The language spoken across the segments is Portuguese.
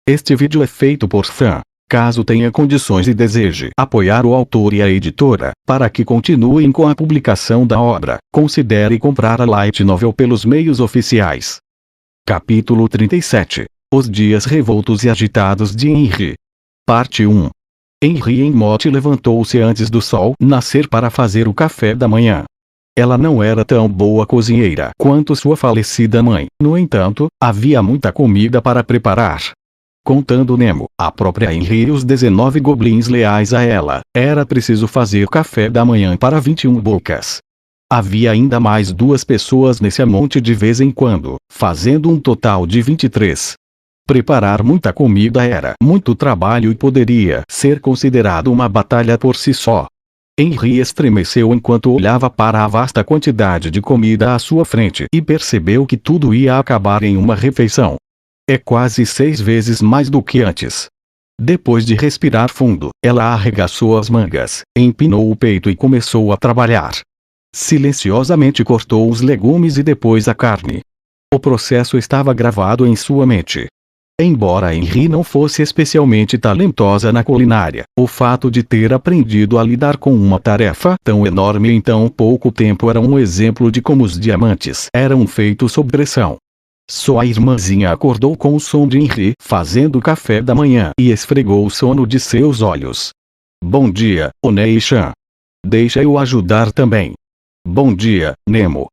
Este vídeo é feito por fã. Caso tenha condições e deseje apoiar o autor e a editora, para que continuem com a publicação da obra, considere comprar a light novel pelos meios oficiais. Capítulo 37. Os dias revoltos e agitados de Henry. Parte 1. Henry Emott levantou-se antes do sol nascer para fazer o café da manhã. Ela não era tão boa cozinheira quanto sua falecida mãe, no entanto, havia muita comida para preparar. Contando Nemo, a própria Henry e os 19 goblins leais a ela, era preciso fazer café da manhã para 21 bocas. Havia ainda mais 2 pessoas nesse monte de vez em quando, fazendo um total de 23. Preparar muita comida era muito trabalho e poderia ser considerado uma batalha por si só. Henry estremeceu enquanto olhava para a vasta quantidade de comida à sua frente e percebeu que tudo ia acabar em uma refeição. É quase 6 vezes mais do que antes. Depois de respirar fundo, ela arregaçou as mangas, empinou o peito e começou a trabalhar. Silenciosamente cortou os legumes e depois a carne. O processo estava gravado em sua mente. Embora Henry não fosse especialmente talentosa na culinária, o fato de ter aprendido a lidar com uma tarefa tão enorme em tão pouco tempo era um exemplo de como os diamantes eram feitos sob pressão. Sua irmãzinha acordou com o som de Henry fazendo café da manhã e esfregou o sono de seus olhos. Bom dia, Onei-chan. Deixa eu ajudar também. Bom dia, Nemo.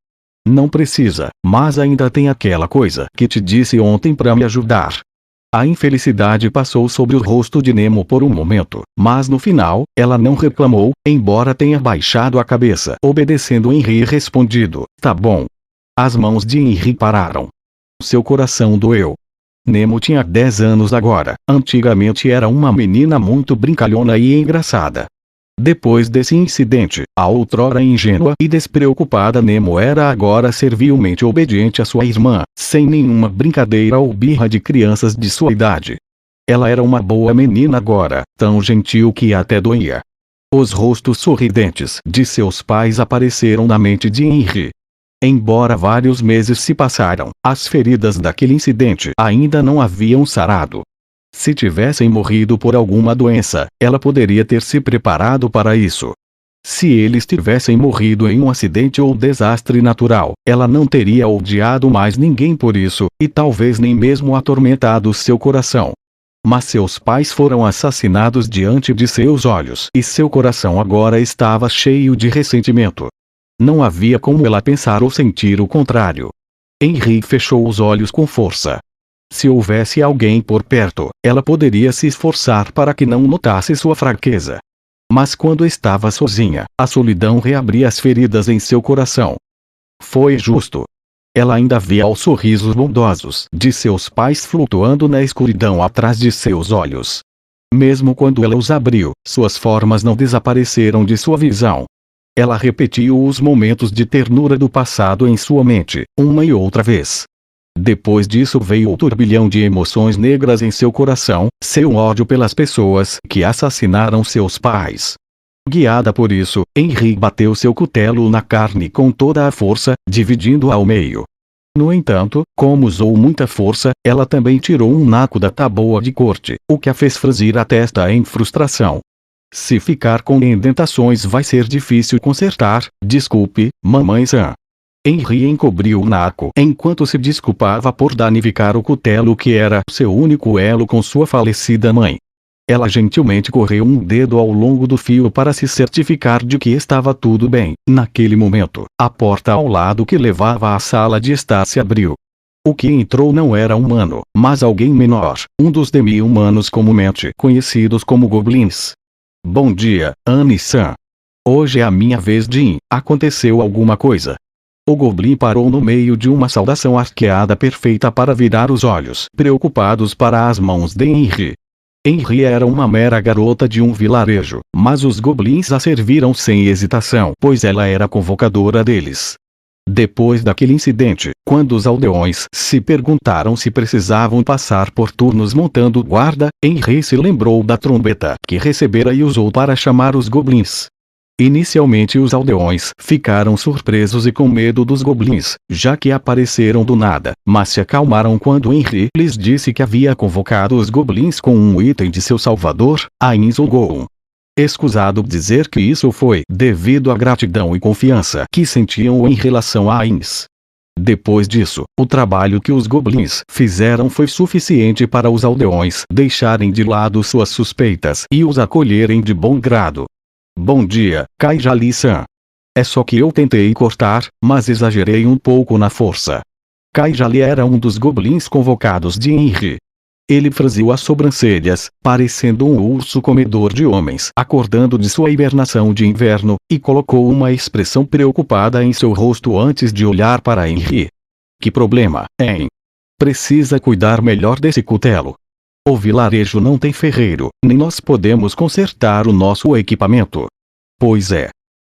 Não precisa, mas ainda tem aquela coisa que te disse ontem para me ajudar. A infelicidade passou sobre o rosto de Nemo por um momento, mas no final, ela não reclamou, embora tenha baixado a cabeça, obedecendo Henry e respondido, tá bom. As mãos de Henry pararam. Seu coração doeu. Nemo tinha 10 anos agora, antigamente era uma menina muito brincalhona e engraçada. Depois desse incidente, a outrora ingênua e despreocupada Nemo era agora servilmente obediente à sua irmã, sem nenhuma brincadeira ou birra de crianças de sua idade. Ela era uma boa menina agora, tão gentil que até doía. Os rostos sorridentes de seus pais apareceram na mente de Henry. Embora vários meses se passaram, as feridas daquele incidente ainda não haviam sarado. Se tivessem morrido por alguma doença, ela poderia ter se preparado para isso. Se eles tivessem morrido em um acidente ou desastre natural, ela não teria odiado mais ninguém por isso, e talvez nem mesmo atormentado seu coração. Mas seus pais foram assassinados diante de seus olhos e seu coração agora estava cheio de ressentimento. Não havia como ela pensar ou sentir o contrário. Henry fechou os olhos com força. Se houvesse alguém por perto, ela poderia se esforçar para que não notasse sua fraqueza. Mas quando estava sozinha, a solidão reabria as feridas em seu coração. Foi justo. Ela ainda via os sorrisos bondosos de seus pais flutuando na escuridão atrás de seus olhos. Mesmo quando ela os abriu, suas formas não desapareceram de sua visão. Ela repetiu os momentos de ternura do passado em sua mente, uma e outra vez. Depois disso veio o turbilhão de emoções negras em seu coração, seu ódio pelas pessoas que assassinaram seus pais. Guiada por isso, Henry bateu seu cutelo na carne com toda a força, dividindo-a ao meio. No entanto, como usou muita força, ela também tirou um naco da taboa de corte, o que a fez franzir a testa em frustração. Se ficar com indentações vai ser difícil consertar, desculpe, mamãe-san. Henry encobriu o naco enquanto se desculpava por danificar o cutelo que era seu único elo com sua falecida mãe. Ela gentilmente correu um dedo ao longo do fio para se certificar de que estava tudo bem. Naquele momento, a porta ao lado que levava à sala de estar se abriu. O que entrou não era humano, mas alguém menor, um dos demi-humanos comumente conhecidos como goblins. Bom dia, Annie-san. Hoje é a minha vez de ir. Aconteceu alguma coisa? O goblin parou no meio de uma saudação arqueada perfeita para virar os olhos preocupados para as mãos de Henry. Henry era uma mera garota de um vilarejo, mas os goblins a serviram sem hesitação, pois ela era a convocadora deles. Depois daquele incidente, quando os aldeões se perguntaram se precisavam passar por turnos montando guarda, Henry se lembrou da trombeta que recebera e usou para chamar os goblins. Inicialmente os aldeões ficaram surpresos e com medo dos goblins, já que apareceram do nada, mas se acalmaram quando Henry lhes disse que havia convocado os goblins com um item de seu salvador, Ainz Gollum. Escusado dizer que isso foi devido à gratidão e confiança que sentiam em relação a Ainz. Depois disso, o trabalho que os goblins fizeram foi suficiente para os aldeões deixarem de lado suas suspeitas e os acolherem de bom grado. Bom dia, Kaijali-san. É só que eu tentei cortar, mas exagerei um pouco na força. Kaijali era um dos goblins convocados de Henry. Ele franziu as sobrancelhas, parecendo um urso comedor de homens acordando de sua hibernação de inverno, e colocou uma expressão preocupada em seu rosto antes de olhar para Henry. Que problema, hein? Precisa cuidar melhor desse cutelo. O vilarejo não tem ferreiro, nem nós podemos consertar o nosso equipamento. Pois é.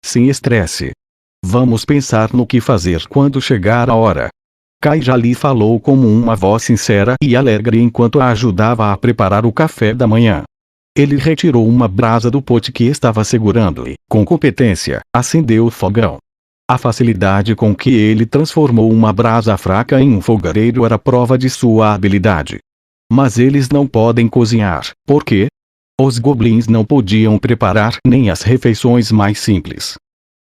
Sem estresse. Vamos pensar no que fazer quando chegar a hora. Kaijali falou com uma voz sincera e alegre enquanto a ajudava a preparar o café da manhã. Ele retirou uma brasa do pote que estava segurando e, com competência, acendeu o fogão. A facilidade com que ele transformou uma brasa fraca em um fogareiro era prova de sua habilidade. Mas eles não podem cozinhar, por quê? Os goblins não podiam preparar nem as refeições mais simples.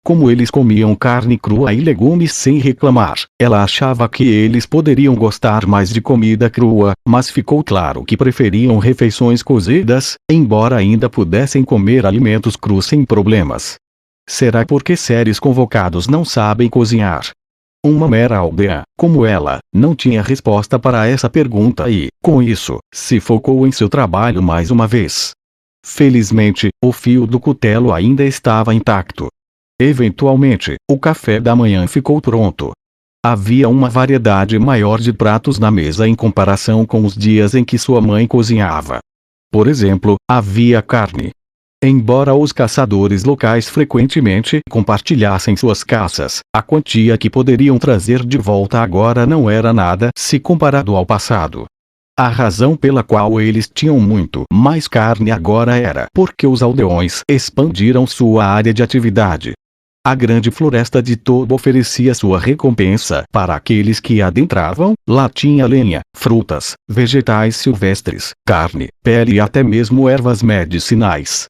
Como eles comiam carne crua e legumes sem reclamar, ela achava que eles poderiam gostar mais de comida crua, mas ficou claro que preferiam refeições cozidas, embora ainda pudessem comer alimentos crus sem problemas. Será porque seres convocados não sabem cozinhar? Uma mera aldeã, como ela, não tinha resposta para essa pergunta e, com isso, se focou em seu trabalho mais uma vez. Felizmente, o fio do cutelo ainda estava intacto. Eventualmente, o café da manhã ficou pronto. Havia uma variedade maior de pratos na mesa em comparação com os dias em que sua mãe cozinhava. Por exemplo, havia carne. Embora os caçadores locais frequentemente compartilhassem suas caças, a quantia que poderiam trazer de volta agora não era nada se comparado ao passado. A razão pela qual eles tinham muito mais carne agora era porque os aldeões expandiram sua área de atividade. A grande floresta de Tobo oferecia sua recompensa para aqueles que adentravam. Lá tinha lenha, frutas, vegetais silvestres, carne, pele e até mesmo ervas medicinais.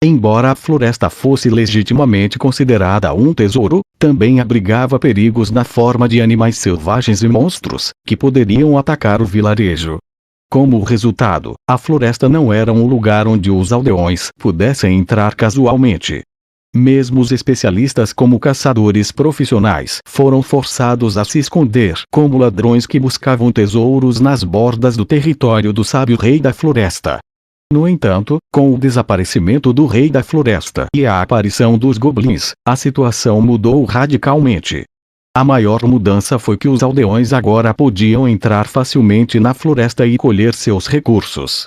Embora a floresta fosse legitimamente considerada um tesouro, também abrigava perigos na forma de animais selvagens e monstros, que poderiam atacar o vilarejo. Como resultado, a floresta não era um lugar onde os aldeões pudessem entrar casualmente. Mesmo os especialistas como caçadores profissionais foram forçados a se esconder como ladrões que buscavam tesouros nas bordas do território do sábio rei da floresta. No entanto, com o desaparecimento do rei da floresta e a aparição dos goblins, a situação mudou radicalmente. A maior mudança foi que os aldeões agora podiam entrar facilmente na floresta e colher seus recursos.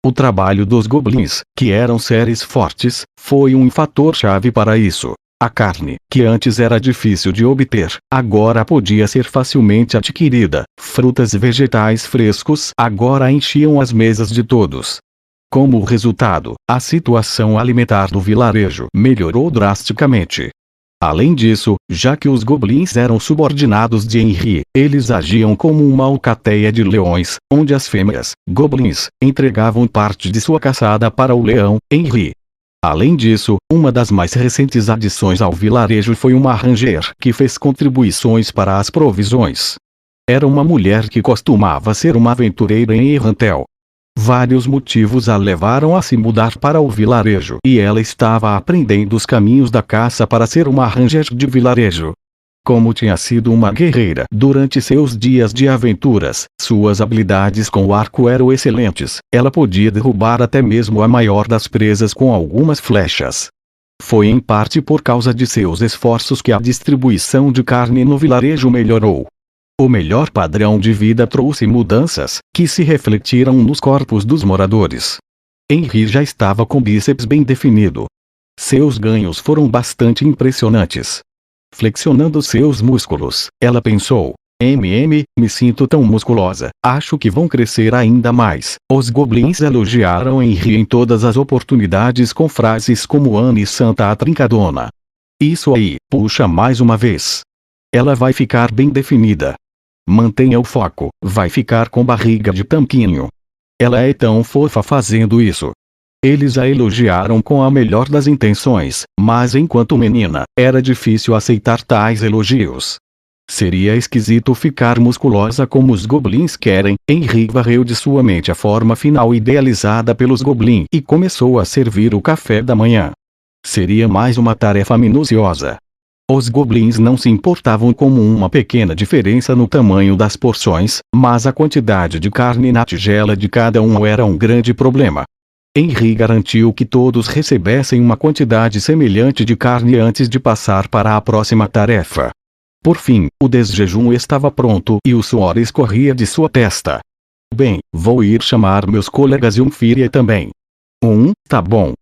O trabalho dos goblins, que eram seres fortes, foi um fator-chave para isso. A carne, que antes era difícil de obter, agora podia ser facilmente adquirida. Frutas e vegetais frescos agora enchiam as mesas de todos. Como resultado, a situação alimentar do vilarejo melhorou drasticamente. Além disso, já que os goblins eram subordinados de Henry, eles agiam como uma alcateia de leões, onde as fêmeas, goblins, entregavam parte de sua caçada para o leão, Henry. Além disso, uma das mais recentes adições ao vilarejo foi uma ranger que fez contribuições para as provisões. Era uma mulher que costumava ser uma aventureira em Errantel. Vários motivos a levaram a se mudar para o vilarejo e ela estava aprendendo os caminhos da caça para ser uma ranger de vilarejo. Como tinha sido uma guerreira durante seus dias de aventuras, suas habilidades com o arco eram excelentes. Ela podia derrubar até mesmo a maior das presas com algumas flechas. Foi em parte por causa de seus esforços que a distribuição de carne no vilarejo melhorou. O melhor padrão de vida trouxe mudanças, que se refletiram nos corpos dos moradores. Henry já estava com bíceps bem definido. Seus ganhos foram bastante impressionantes. Flexionando seus músculos, ela pensou: Me sinto tão musculosa, acho que vão crescer ainda mais. Os goblins elogiaram Henry em todas as oportunidades com frases como Anne Santa a trincadona. Isso aí, puxa mais uma vez. Ela vai ficar bem definida. Mantenha o foco, vai ficar com barriga de tanquinho. Ela é tão fofa fazendo isso. Eles a elogiaram com a melhor das intenções, mas enquanto menina, era difícil aceitar tais elogios. Seria esquisito ficar musculosa como os goblins querem. Henry varreu de sua mente a forma final idealizada pelos goblins e começou a servir o café da manhã. Seria mais uma tarefa minuciosa. Os goblins não se importavam com uma pequena diferença no tamanho das porções, mas a quantidade de carne na tigela de cada um era um grande problema. Henry garantiu que todos recebessem uma quantidade semelhante de carne antes de passar para a próxima tarefa. Por fim, o desjejum estava pronto e o suor escorria de sua testa. Bem, vou ir chamar meus colegas e Firia também. Tá bom.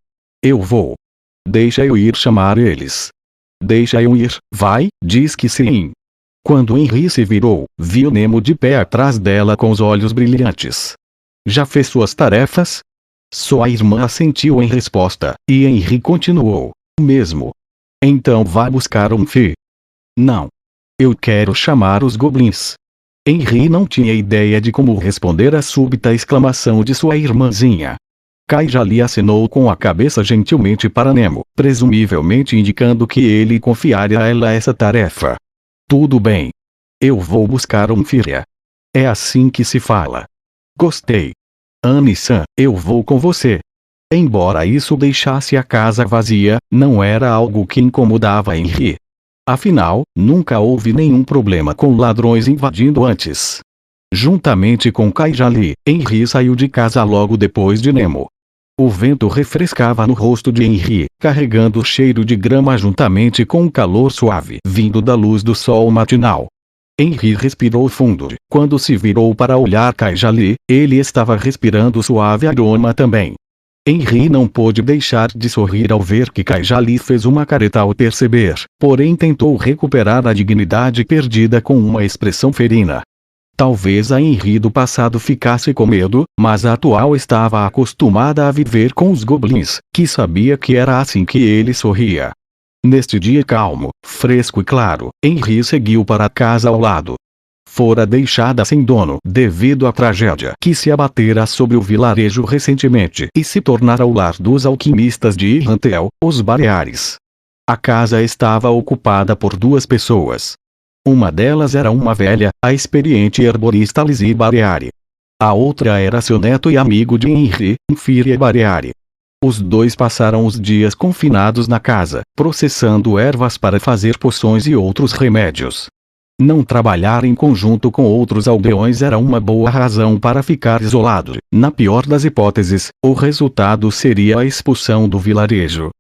Eu vou. Deixa eu ir chamar eles. Deixa eu ir, vai, diz que sim. Quando Henry se virou, viu Nemo de pé atrás dela com os olhos brilhantes. Já fez suas tarefas? Sua irmã assentiu em resposta, e Henry continuou. Mesmo. Então vá buscar Fi. Não. Eu quero chamar os goblins. Henry não tinha ideia de como responder à súbita exclamação de sua irmãzinha. Kaijali acenou com a cabeça gentilmente para Nemo, presumivelmente indicando que ele confiaria a ela essa tarefa. Tudo bem. Eu vou buscar Firia. É assim que se fala. Gostei. Anne-san, eu vou com você. Embora isso deixasse a casa vazia, não era algo que incomodava Henry. Afinal, nunca houve nenhum problema com ladrões invadindo antes. Juntamente com Kaijali, Henry saiu de casa logo depois de Nemo. O vento refrescava no rosto de Henry, carregando o cheiro de grama juntamente com o calor suave vindo da luz do sol matinal. Henry respirou fundo. Quando se virou para olhar Kaijali, ele estava respirando suave aroma também. Henry não pôde deixar de sorrir ao ver que Kaijali fez uma careta ao perceber, porém tentou recuperar a dignidade perdida com uma expressão ferina. Talvez a Henry do passado ficasse com medo, mas a atual estava acostumada a viver com os goblins, que sabia que era assim que ele sorria. Neste dia calmo, fresco e claro, Henry seguiu para a casa ao lado. Fora deixada sem dono devido à tragédia que se abatera sobre o vilarejo recentemente e se tornara o lar dos alquimistas de Irrantel, os Baleares. A casa estava ocupada por duas pessoas. Uma delas era uma velha, a experiente herborista Lizzie Baleari. A outra era seu neto e amigo de Henry, Firia Baleari. Os dois passaram os dias confinados na casa, processando ervas para fazer poções e outros remédios. Não trabalhar em conjunto com outros aldeões era uma boa razão para ficar isolado. Na pior das hipóteses, o resultado seria a expulsão do vilarejo.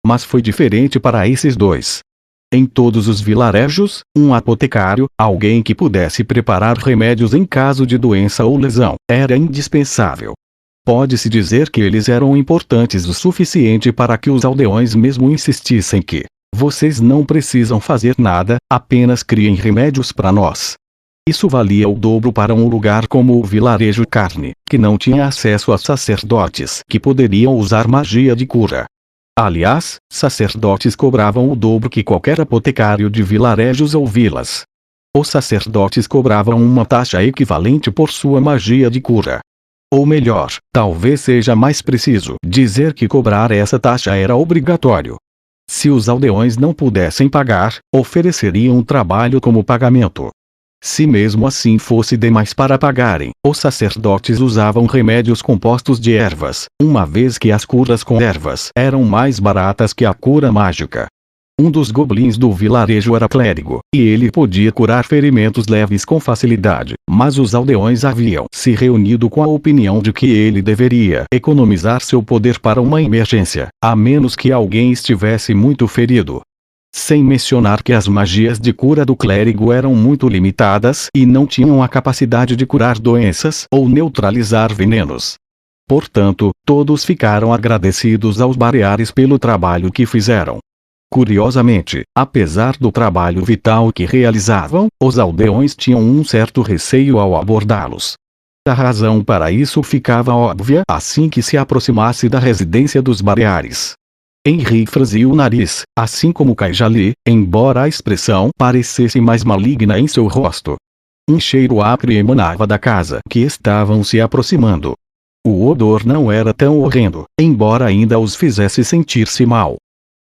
Mas foi diferente para esses dois. Em todos os vilarejos, um apotecário, alguém que pudesse preparar remédios em caso de doença ou lesão, era indispensável. Pode-se dizer que eles eram importantes o suficiente para que os aldeões mesmo insistissem que vocês não precisam fazer nada, apenas criem remédios para nós. Isso valia o dobro para um lugar como o vilarejo Carne, que não tinha acesso a sacerdotes que poderiam usar magia de cura. Aliás, sacerdotes cobravam o dobro que qualquer apotecário de vilarejos ou vilas. Os sacerdotes cobravam uma taxa equivalente por sua magia de cura. Ou melhor, talvez seja mais preciso dizer que cobrar essa taxa era obrigatório. Se os aldeões não pudessem pagar, ofereceriam um trabalho como pagamento. Se mesmo assim fosse demais para pagarem, os sacerdotes usavam remédios compostos de ervas, uma vez que as curas com ervas eram mais baratas que a cura mágica. Um dos goblins do vilarejo era clérigo, e ele podia curar ferimentos leves com facilidade, mas os aldeões haviam se reunido com a opinião de que ele deveria economizar seu poder para uma emergência, a menos que alguém estivesse muito ferido. Sem mencionar que as magias de cura do clérigo eram muito limitadas e não tinham a capacidade de curar doenças ou neutralizar venenos. Portanto, todos ficaram agradecidos aos Baleares pelo trabalho que fizeram. Curiosamente, apesar do trabalho vital que realizavam, os aldeões tinham um certo receio ao abordá-los. A razão para isso ficava óbvia assim que se aproximasse da residência dos Baleares. Henri franziu o nariz, assim como Cajali, embora a expressão parecesse mais maligna em seu rosto. Um cheiro acre emanava da casa que estavam se aproximando. O odor não era tão horrendo, embora ainda os fizesse sentir-se mal.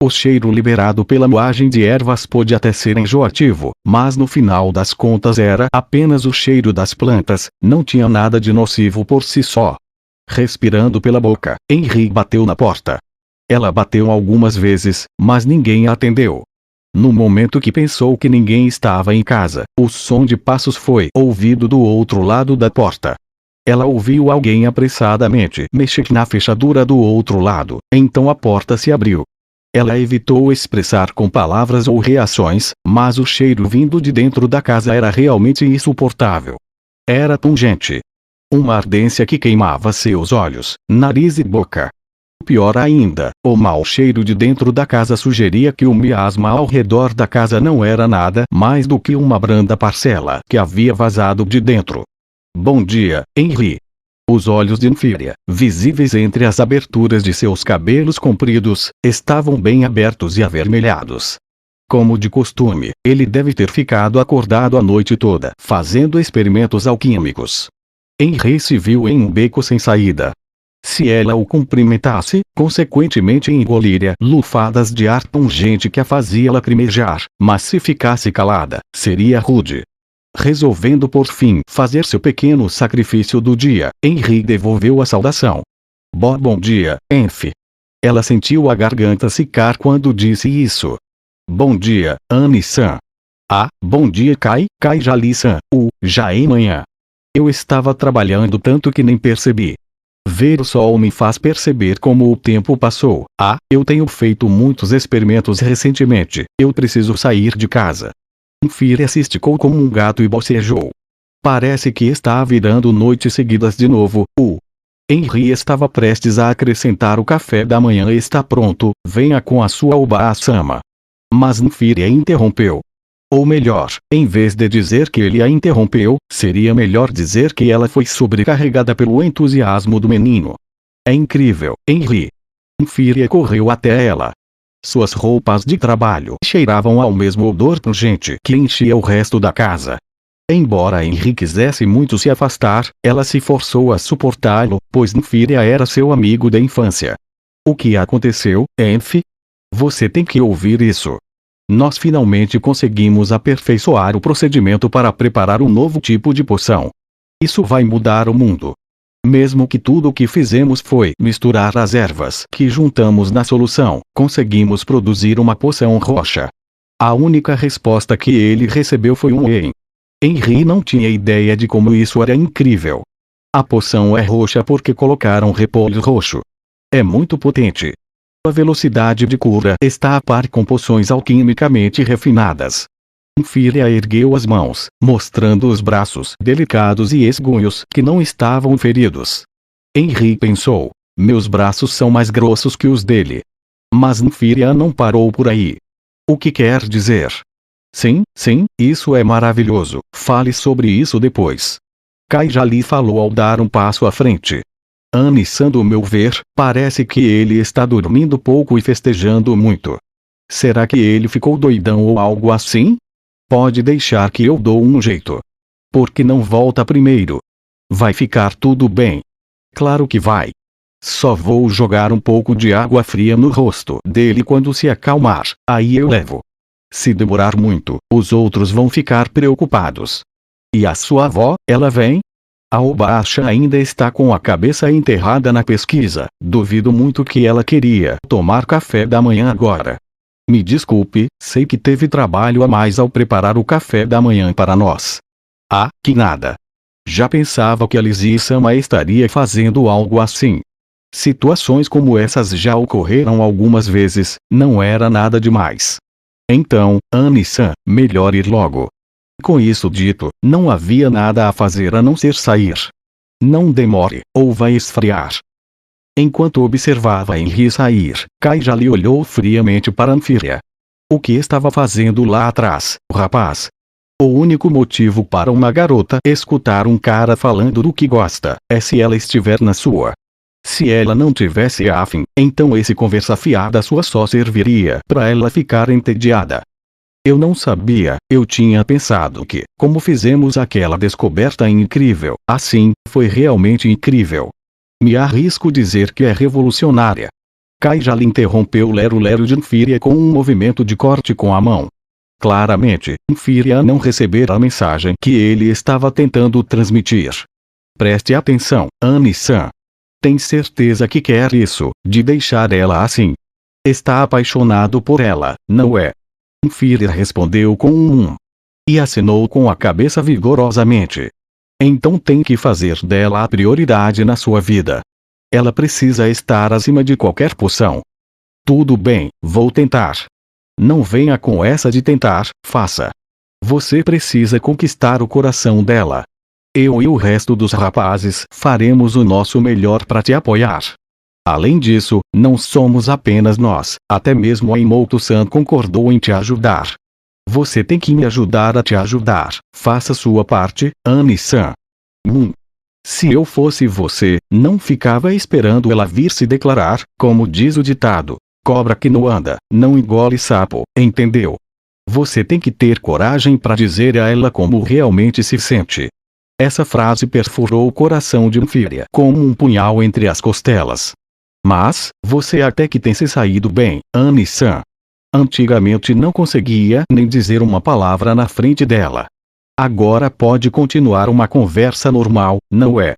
O cheiro liberado pela moagem de ervas pôde até ser enjoativo, mas no final das contas era apenas o cheiro das plantas, não tinha nada de nocivo por si só. Respirando pela boca, Henri bateu na porta. Ela bateu algumas vezes, mas ninguém a atendeu. No momento que pensou que ninguém estava em casa, o som de passos foi ouvido do outro lado da porta. Ela ouviu alguém apressadamente mexer na fechadura do outro lado, então a porta se abriu. Ela evitou expressar com palavras ou reações, mas o cheiro vindo de dentro da casa era realmente insuportável. Era pungente. Uma ardência que queimava seus olhos, nariz e boca. Pior ainda, o mau cheiro de dentro da casa sugeria que o miasma ao redor da casa não era nada mais do que uma branda parcela que havia vazado de dentro. Bom dia, Henri. Os olhos de Infíria, visíveis entre as aberturas de seus cabelos compridos, estavam bem abertos e avermelhados. Como de costume, ele deve ter ficado acordado a noite toda, fazendo experimentos alquímicos. Henri se viu em um beco sem saída. Se ela o cumprimentasse, consequentemente engoliria lufadas de ar pungente que a fazia lacrimejar, mas se ficasse calada, seria rude. Resolvendo por fim fazer seu pequeno sacrifício do dia, Henri devolveu a saudação. Bom dia, Enf. Ela sentiu a garganta secar quando disse isso. Bom dia, Anne-san. Ah, bom dia Cajali-san. Já é manhã. Eu estava trabalhando tanto que nem percebi. Ver o sol me faz perceber como o tempo passou. Ah, eu tenho feito muitos experimentos recentemente. Eu preciso sair de casa. Infíria se esticou como um gato e bocejou. Parece que está virando noites seguidas de novo. Henri estava prestes a acrescentar: o café da manhã está pronto, venha com a sua Oba-sama. Mas Infíria interrompeu. Ou melhor, em vez de dizer que ele a interrompeu, seria melhor dizer que ela foi sobrecarregada pelo entusiasmo do menino. É incrível, Henri. Infíria correu até ela. Suas roupas de trabalho cheiravam ao mesmo odor pungente que enchia o resto da casa. Embora Henri quisesse muito se afastar, ela se forçou a suportá-lo, pois Infíria era seu amigo da infância. O que aconteceu, Enf? Você tem que ouvir isso. Nós finalmente conseguimos aperfeiçoar o procedimento para preparar um novo tipo de poção. Isso vai mudar o mundo. Mesmo que tudo o que fizemos foi misturar as ervas que juntamos na solução, conseguimos produzir uma poção roxa. A única resposta que ele recebeu foi um "em". Henri não tinha ideia de como isso era incrível. A poção é roxa porque colocaram repolho roxo. É muito potente. A velocidade de cura está a par com poções alquimicamente refinadas. Infíria ergueu as mãos, mostrando os braços delicados e esgunhos que não estavam feridos. Henri pensou: meus braços são mais grossos que os dele. Mas Infíria não parou por aí. O que quer dizer? Sim, isso é maravilhoso, fale sobre isso depois. Cajali falou ao dar um passo à frente. Anne-san, do meu ver, parece que ele está dormindo pouco e festejando muito. Será que ele ficou doidão ou algo assim? Pode deixar que eu dou um jeito. Por que não volta primeiro? Vai ficar tudo bem. Claro que vai. Só vou jogar um pouco de água fria no rosto dele quando se acalmar, aí eu levo. Se demorar muito, os outros vão ficar preocupados. E a sua avó, ela vem? A Obaasha ainda está com a cabeça enterrada na pesquisa, duvido muito que ela queria tomar café da manhã agora. Me desculpe, sei que teve trabalho a mais ao preparar o café da manhã para nós. Ah, que nada. Já pensava que a Lizzie-sama estaria fazendo algo assim. Situações como essas já ocorreram algumas vezes, não era nada demais. Então, Anne-san, melhor ir logo. Com isso dito, não havia nada a fazer a não ser sair. Não demore, ou vai esfriar. Enquanto observava Henri sair, Cajali olhou friamente para Infíria. O que estava fazendo lá atrás, o rapaz? O único motivo para uma garota escutar um cara falando do que gosta é se ela estiver na sua. Se ela não tivesse afim, então esse conversa fiada sua só serviria para ela ficar entediada. Eu não sabia, eu tinha pensado que, como fizemos aquela descoberta incrível, assim, foi realmente incrível. Me arrisco dizer que é revolucionária. Kajal interrompeu Lero de Infíria com um movimento de corte com a mão. Claramente, Infíria não recebera a mensagem que ele estava tentando transmitir. Preste atenção, Annie-san. Tem certeza que quer isso, de deixar ela assim? Está apaixonado por ela, não é? Infíria respondeu com um. E acenou com a cabeça vigorosamente. Então tem que fazer dela a prioridade na sua vida. Ela precisa estar acima de qualquer poção. Tudo bem, vou tentar. Não venha com essa de tentar, faça. Você precisa conquistar o coração dela. Eu e o resto dos rapazes faremos o nosso melhor para te apoiar. Além disso, não somos apenas nós, até mesmo a Imoto-san concordou em te ajudar. Você tem que me ajudar a te ajudar, faça sua parte, Annie-san. Se eu fosse você, não ficava esperando ela vir se declarar, como diz o ditado. Cobra que não anda, não engole sapo, entendeu? Você tem que ter coragem para dizer a ela como realmente se sente. Essa frase perfurou o coração de Infíria como um punhal entre as costelas. Mas, você até que tem se saído bem, Annie-san. Antigamente não conseguia nem dizer uma palavra na frente dela. Agora pode continuar uma conversa normal, não é?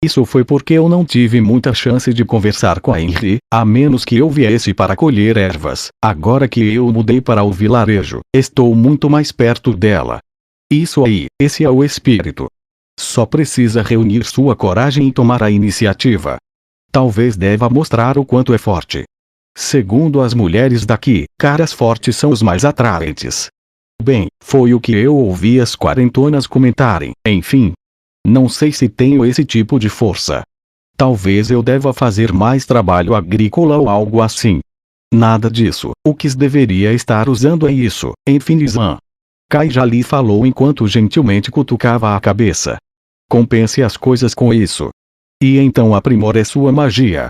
Isso foi porque eu não tive muita chance de conversar com a Henry, a menos que eu viesse para colher ervas. Agora que eu mudei para o vilarejo, estou muito mais perto dela. Isso aí, esse é o espírito. Só precisa reunir sua coragem e tomar a iniciativa. Talvez deva mostrar o quanto é forte. Segundo as mulheres daqui, caras fortes são os mais atraentes. Bem, foi o que eu ouvi as quarentonas comentarem, enfim. Não sei se tenho esse tipo de força. Talvez eu deva fazer mais trabalho agrícola ou algo assim. Nada disso, o que deveria estar usando é isso, Enfim-san. Kaijali falou enquanto gentilmente cutucava a cabeça. Compense as coisas com isso. E então aprimore sua magia.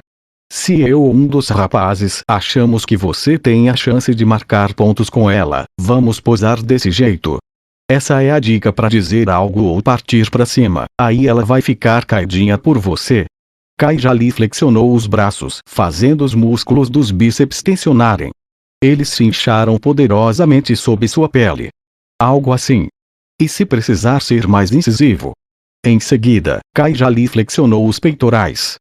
Se eu ou um dos rapazes achamos que você tem a chance de marcar pontos com ela, vamos posar desse jeito. Essa é a dica para dizer algo ou partir para cima, aí ela vai ficar caidinha por você. Kaijali flexionou os braços, fazendo os músculos dos bíceps tensionarem. Eles se incharam poderosamente sob sua pele. Algo assim. E se precisar ser mais incisivo? Em seguida, Kaijali flexionou os peitorais.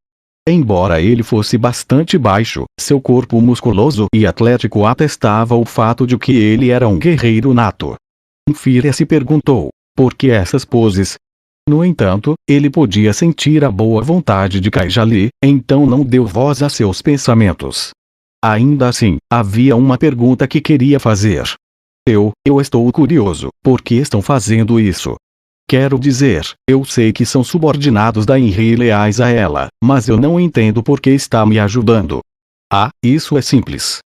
Embora ele fosse bastante baixo, seu corpo musculoso e atlético atestava o fato de que ele era um guerreiro nato. Infíria se perguntou, por que essas poses? No entanto, ele podia sentir a boa vontade de Kaijali, então não deu voz a seus pensamentos. Ainda assim, havia uma pergunta que queria fazer. Eu estou curioso, por que estão fazendo isso? Quero dizer, eu sei que são subordinados da Henry leais a ela, mas eu não entendo por que está me ajudando. Ah, isso é simples.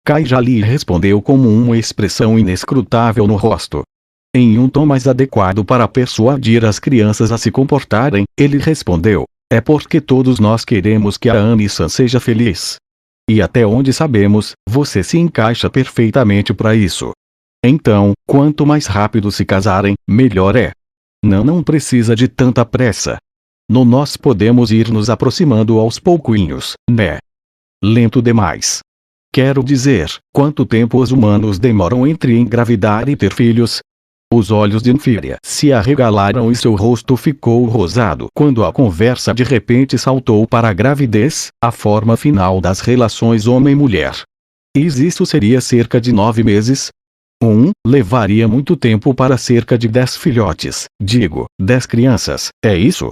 Kaijali respondeu com uma expressão inescrutável no rosto. Em um tom mais adequado para persuadir as crianças a se comportarem, ele respondeu, é porque todos nós queremos que a Annie-san seja feliz. E até onde sabemos, você se encaixa perfeitamente para isso. Então, quanto mais rápido se casarem, melhor é. Não precisa de tanta pressa. Nós podemos ir nos aproximando aos pouquinhos, né? Lento demais. Quero dizer, quanto tempo os humanos demoram entre engravidar e ter filhos? Os olhos de Infíria se arregalaram e seu rosto ficou rosado quando a conversa de repente saltou para a gravidez, a forma final das relações homem-mulher. Isso seria cerca de 9 meses? Levaria muito tempo para cerca de 10 filhotes, digo, 10 crianças, é isso?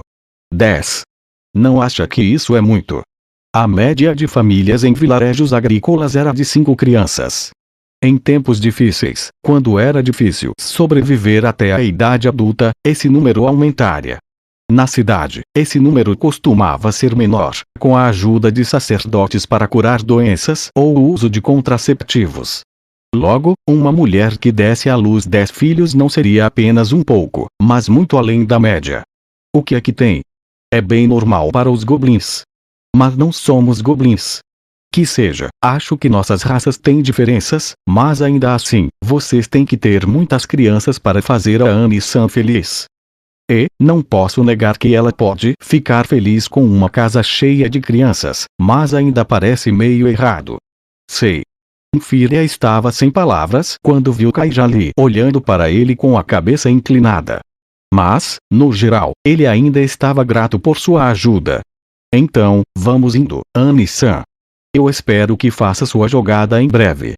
10. Não acha que isso é muito? A média de famílias em vilarejos agrícolas era de 5 crianças. Em tempos difíceis, quando era difícil sobreviver até a idade adulta, esse número aumentaria. Na cidade, esse número costumava ser menor, com a ajuda de sacerdotes para curar doenças ou o uso de contraceptivos. Logo, uma mulher que desse à luz 10 filhos não seria apenas um pouco, mas muito além da média. O que é que tem? É bem normal para os goblins. Mas não somos goblins. Que seja, acho que nossas raças têm diferenças, mas ainda assim, vocês têm que ter muitas crianças para fazer a Annie-san feliz. E, não posso negar que ela pode ficar feliz com uma casa cheia de crianças, mas ainda parece meio errado. Sei. Filha estava sem palavras quando viu Kaijali olhando para ele com a cabeça inclinada. Mas, no geral, ele ainda estava grato por sua ajuda. Então, vamos indo, Annie-san. Eu espero que faça sua jogada em breve.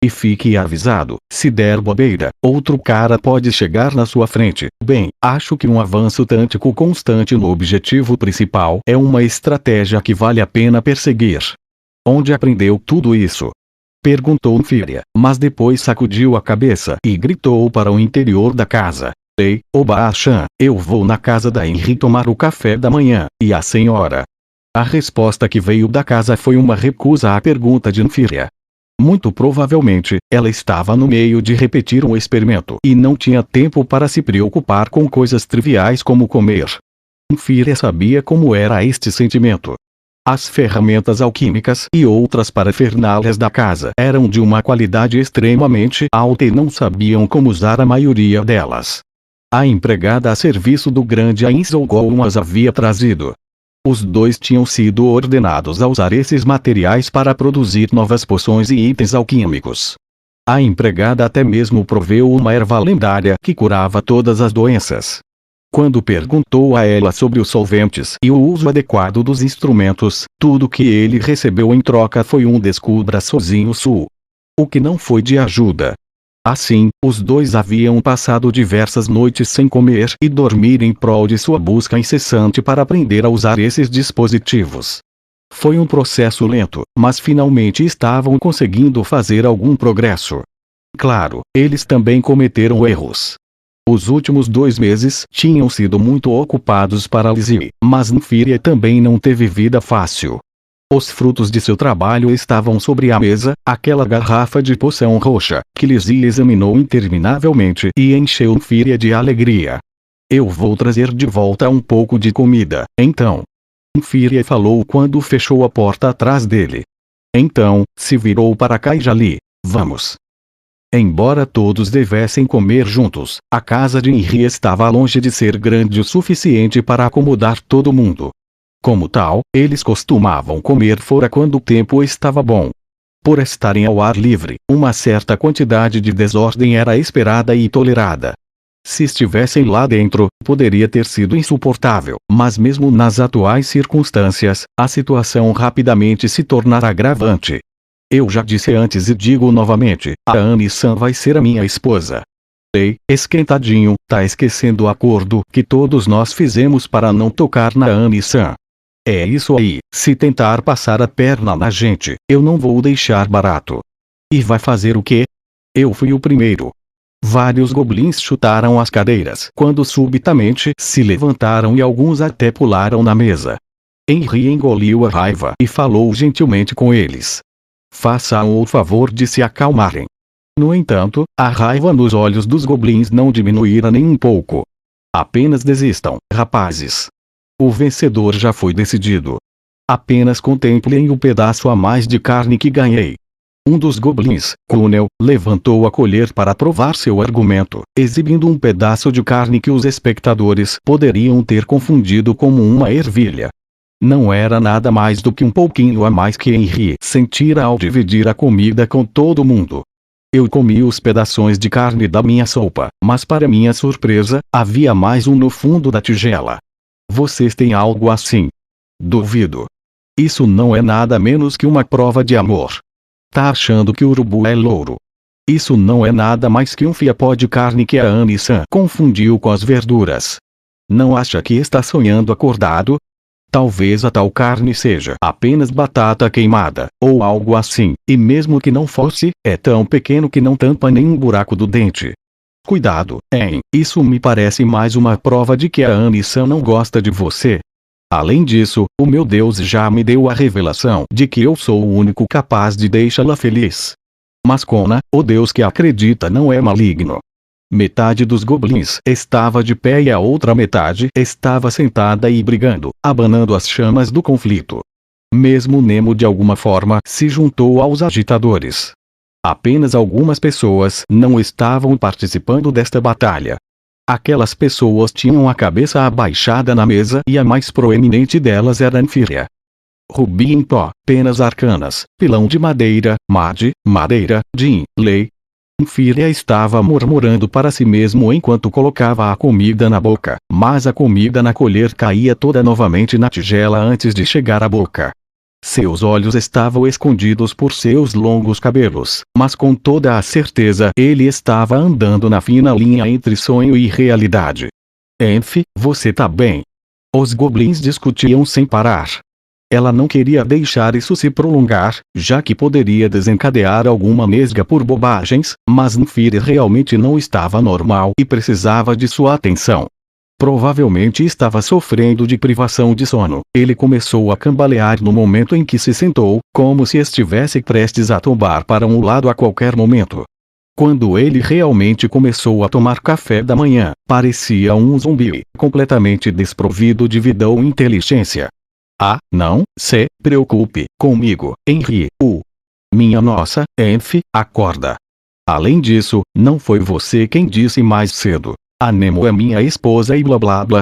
E fique avisado, se der bobeira, outro cara pode chegar na sua frente. Bem, acho que um avanço tântico constante no objetivo principal é uma estratégia que vale a pena perseguir. Onde aprendeu tudo isso? Perguntou Filha, mas depois sacudiu a cabeça e gritou para o interior da casa. Ei, Oba-chan, eu vou na casa da Henri tomar o café da manhã, e a senhora? A resposta que veio da casa foi uma recusa à pergunta de Filha. Muito provavelmente, ela estava no meio de repetir um experimento e não tinha tempo para se preocupar com coisas triviais como comer. Filha sabia como era este sentimento. As ferramentas alquímicas e outras parafernálias da casa eram de uma qualidade extremamente alta e não sabiam como usar a maioria delas. A empregada a serviço do grande Ainzolgol as havia trazido. Os dois tinham sido ordenados a usar esses materiais para produzir novas poções e itens alquímicos. A empregada até mesmo proveu uma erva lendária que curava todas as doenças. Quando perguntou a ela sobre os solventes e o uso adequado dos instrumentos, tudo que ele recebeu em troca foi um descubra sozinho sul. O que não foi de ajuda. Assim, os dois haviam passado diversas noites sem comer e dormir em prol de sua busca incessante para aprender a usar esses dispositivos. Foi um processo lento, mas finalmente estavam conseguindo fazer algum progresso. Claro, eles também cometeram erros. Os últimos 2 meses tinham sido muito ocupados para Lizzie, mas Nfiria também não teve vida fácil. Os frutos de seu trabalho estavam sobre a mesa, aquela garrafa de poção roxa, que Lizzie examinou interminavelmente e encheu Nfiria de alegria. Eu vou trazer de volta um pouco de comida, então. Nfiria falou quando fechou a porta atrás dele. Então, se virou para Kaijali. Vamos. Embora todos devessem comer juntos, a casa de Henri estava longe de ser grande o suficiente para acomodar todo mundo. Como tal, eles costumavam comer fora quando o tempo estava bom. Por estarem ao ar livre, uma certa quantidade de desordem era esperada e tolerada. Se estivessem lá dentro, poderia ter sido insuportável, mas mesmo nas atuais circunstâncias, a situação rapidamente se tornara agravante. Eu já disse antes e digo novamente, a Annie-san vai ser a minha esposa. Ei, esquentadinho, tá esquecendo o acordo que todos nós fizemos para não tocar na Annie-san. É isso aí, se tentar passar a perna na gente, eu não vou deixar barato. E vai fazer o quê? Eu fui o primeiro. Vários goblins chutaram as cadeiras quando subitamente se levantaram e alguns até pularam na mesa. Henri engoliu a raiva e falou gentilmente com eles. Façam o favor de se acalmarem. No entanto, a raiva nos olhos dos goblins não diminuíra nem um pouco. Apenas desistam, rapazes. O vencedor já foi decidido. Apenas contemplem o pedaço a mais de carne que ganhei. Um dos goblins, Kunel, levantou a colher para provar seu argumento, exibindo um pedaço de carne que os espectadores poderiam ter confundido como uma ervilha. Não era nada mais do que um pouquinho a mais que Henri sentira ao dividir a comida com todo mundo. Eu comi os pedaços de carne da minha sopa, mas para minha surpresa, havia mais um no fundo da tigela. Vocês têm algo assim? Duvido. Isso não é nada menos que uma prova de amor. Tá achando que o urubu é louro? Isso não é nada mais que um fiapó de carne que a Annie-san confundiu com as verduras. Não acha que está sonhando acordado? Talvez a tal carne seja apenas batata queimada, ou algo assim, e mesmo que não fosse, é tão pequeno que não tampa nenhum buraco do dente. Cuidado, hein? Isso me parece mais uma prova de que a Annie-san não gosta de você. Além disso, o meu Deus já me deu a revelação de que eu sou o único capaz de deixá-la feliz. Mas Kona, o deus que acredita, não é maligno. Metade dos goblins estava de pé e a outra metade estava sentada e brigando, abanando as chamas do conflito. Mesmo Nemo de alguma forma se juntou aos agitadores. Apenas algumas pessoas não estavam participando desta batalha. Aquelas pessoas tinham a cabeça abaixada na mesa e a mais proeminente delas era Anfíria. Rubi em pó, penas arcanas, pilão de madeira, madeira, Jin, lei. Anfíria estava murmurando para si mesmo enquanto colocava a comida na boca, mas a comida na colher caía toda novamente na tigela antes de chegar à boca. Seus olhos estavam escondidos por seus longos cabelos, mas com toda a certeza ele estava andando na fina linha entre sonho e realidade. Enf, você tá bem? Os goblins discutiam sem parar. Ela não queria deixar isso se prolongar, já que poderia desencadear alguma nesga por bobagens, mas Anfíria realmente não estava normal e precisava de sua atenção. Provavelmente estava sofrendo de privação de sono. Ele começou a cambalear no momento em que se sentou, como se estivesse prestes a tombar para um lado a qualquer momento. Quando ele realmente começou a tomar café da manhã, parecia um zumbi, completamente desprovido de vida ou inteligência. Ah, não se preocupe comigo, Henry. Minha nossa, Enf, acorda. Além disso, não foi você quem disse mais cedo. A Nemo é minha esposa e blá blá blá.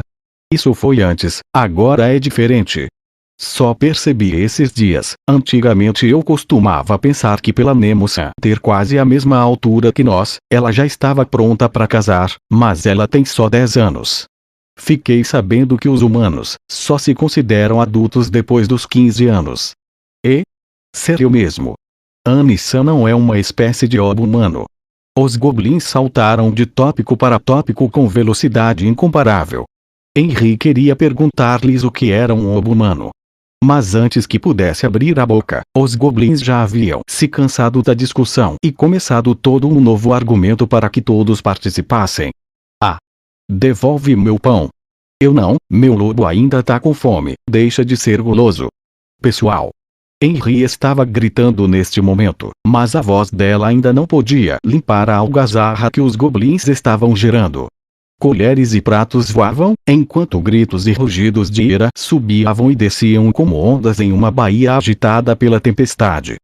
Isso foi antes, agora é diferente. Só percebi esses dias. Antigamente eu costumava pensar que pela Nemo-san ter quase a mesma altura que nós, ela já estava pronta para casar, mas ela tem só 10 anos. Fiquei sabendo que os humanos só se consideram adultos depois dos 15 anos. E? Sério mesmo? Annie-san não é uma espécie de obo humano. Os goblins saltaram de tópico para tópico com velocidade incomparável. Henry queria perguntar-lhes o que era um obo humano. Mas antes que pudesse abrir a boca, os goblins já haviam se cansado da discussão e começado todo um novo argumento para que todos participassem. Ah! Devolve meu pão. Eu não, meu lobo ainda tá com fome, deixa de ser guloso. Pessoal! Henry estava gritando neste momento, mas a voz dela ainda não podia limpar a algazarra que os goblins estavam gerando. Colheres e pratos voavam, enquanto gritos e rugidos de ira subiam e desciam como ondas em uma baía agitada pela tempestade.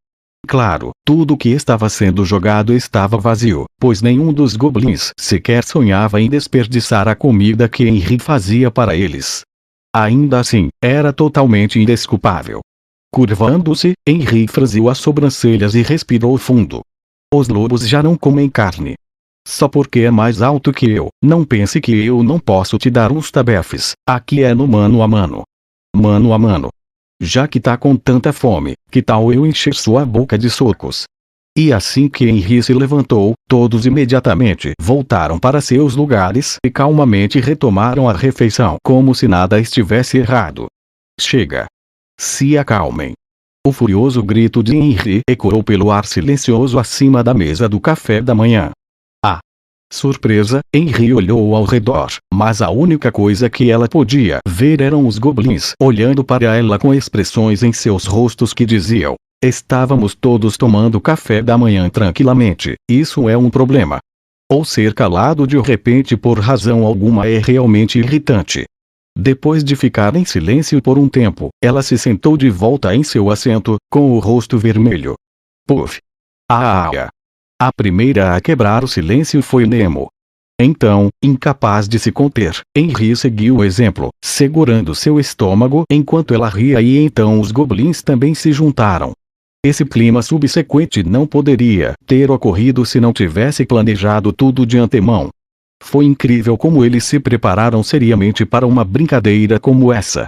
Claro, tudo que estava sendo jogado estava vazio, pois nenhum dos goblins sequer sonhava em desperdiçar a comida que Henry fazia para eles. Ainda assim, era totalmente indesculpável. Curvando-se, Henry franziu as sobrancelhas e respirou fundo. Os lobos já não comem carne. Só porque é mais alto que eu, não pense que eu não posso te dar uns tabefes. Aqui é no mano a mano. Mano a mano. Já que tá com tanta fome, que tal eu encher sua boca de socos? E assim que Henry se levantou, todos imediatamente voltaram para seus lugares e calmamente retomaram a refeição como se nada estivesse errado. Chega! Se acalmem. O furioso grito de Henry ecoou pelo ar silencioso acima da mesa do café da manhã. Ah! Surpresa, Henry olhou ao redor, mas a única coisa que ela podia ver eram os goblins olhando para ela com expressões em seus rostos que diziam: estávamos todos tomando café da manhã tranquilamente, isso é um problema. Ou ser calado de repente por razão alguma é realmente irritante. Depois de ficar em silêncio por um tempo, ela se sentou de volta em seu assento, com o rosto vermelho. Puf! A primeira a quebrar o silêncio foi Nemo. Então, incapaz de se conter, Henry seguiu o exemplo, segurando seu estômago enquanto ela ria e então os goblins também se juntaram. Esse clima subsequente não poderia ter ocorrido se não tivesse planejado tudo de antemão. Foi incrível como eles se prepararam seriamente para uma brincadeira como essa.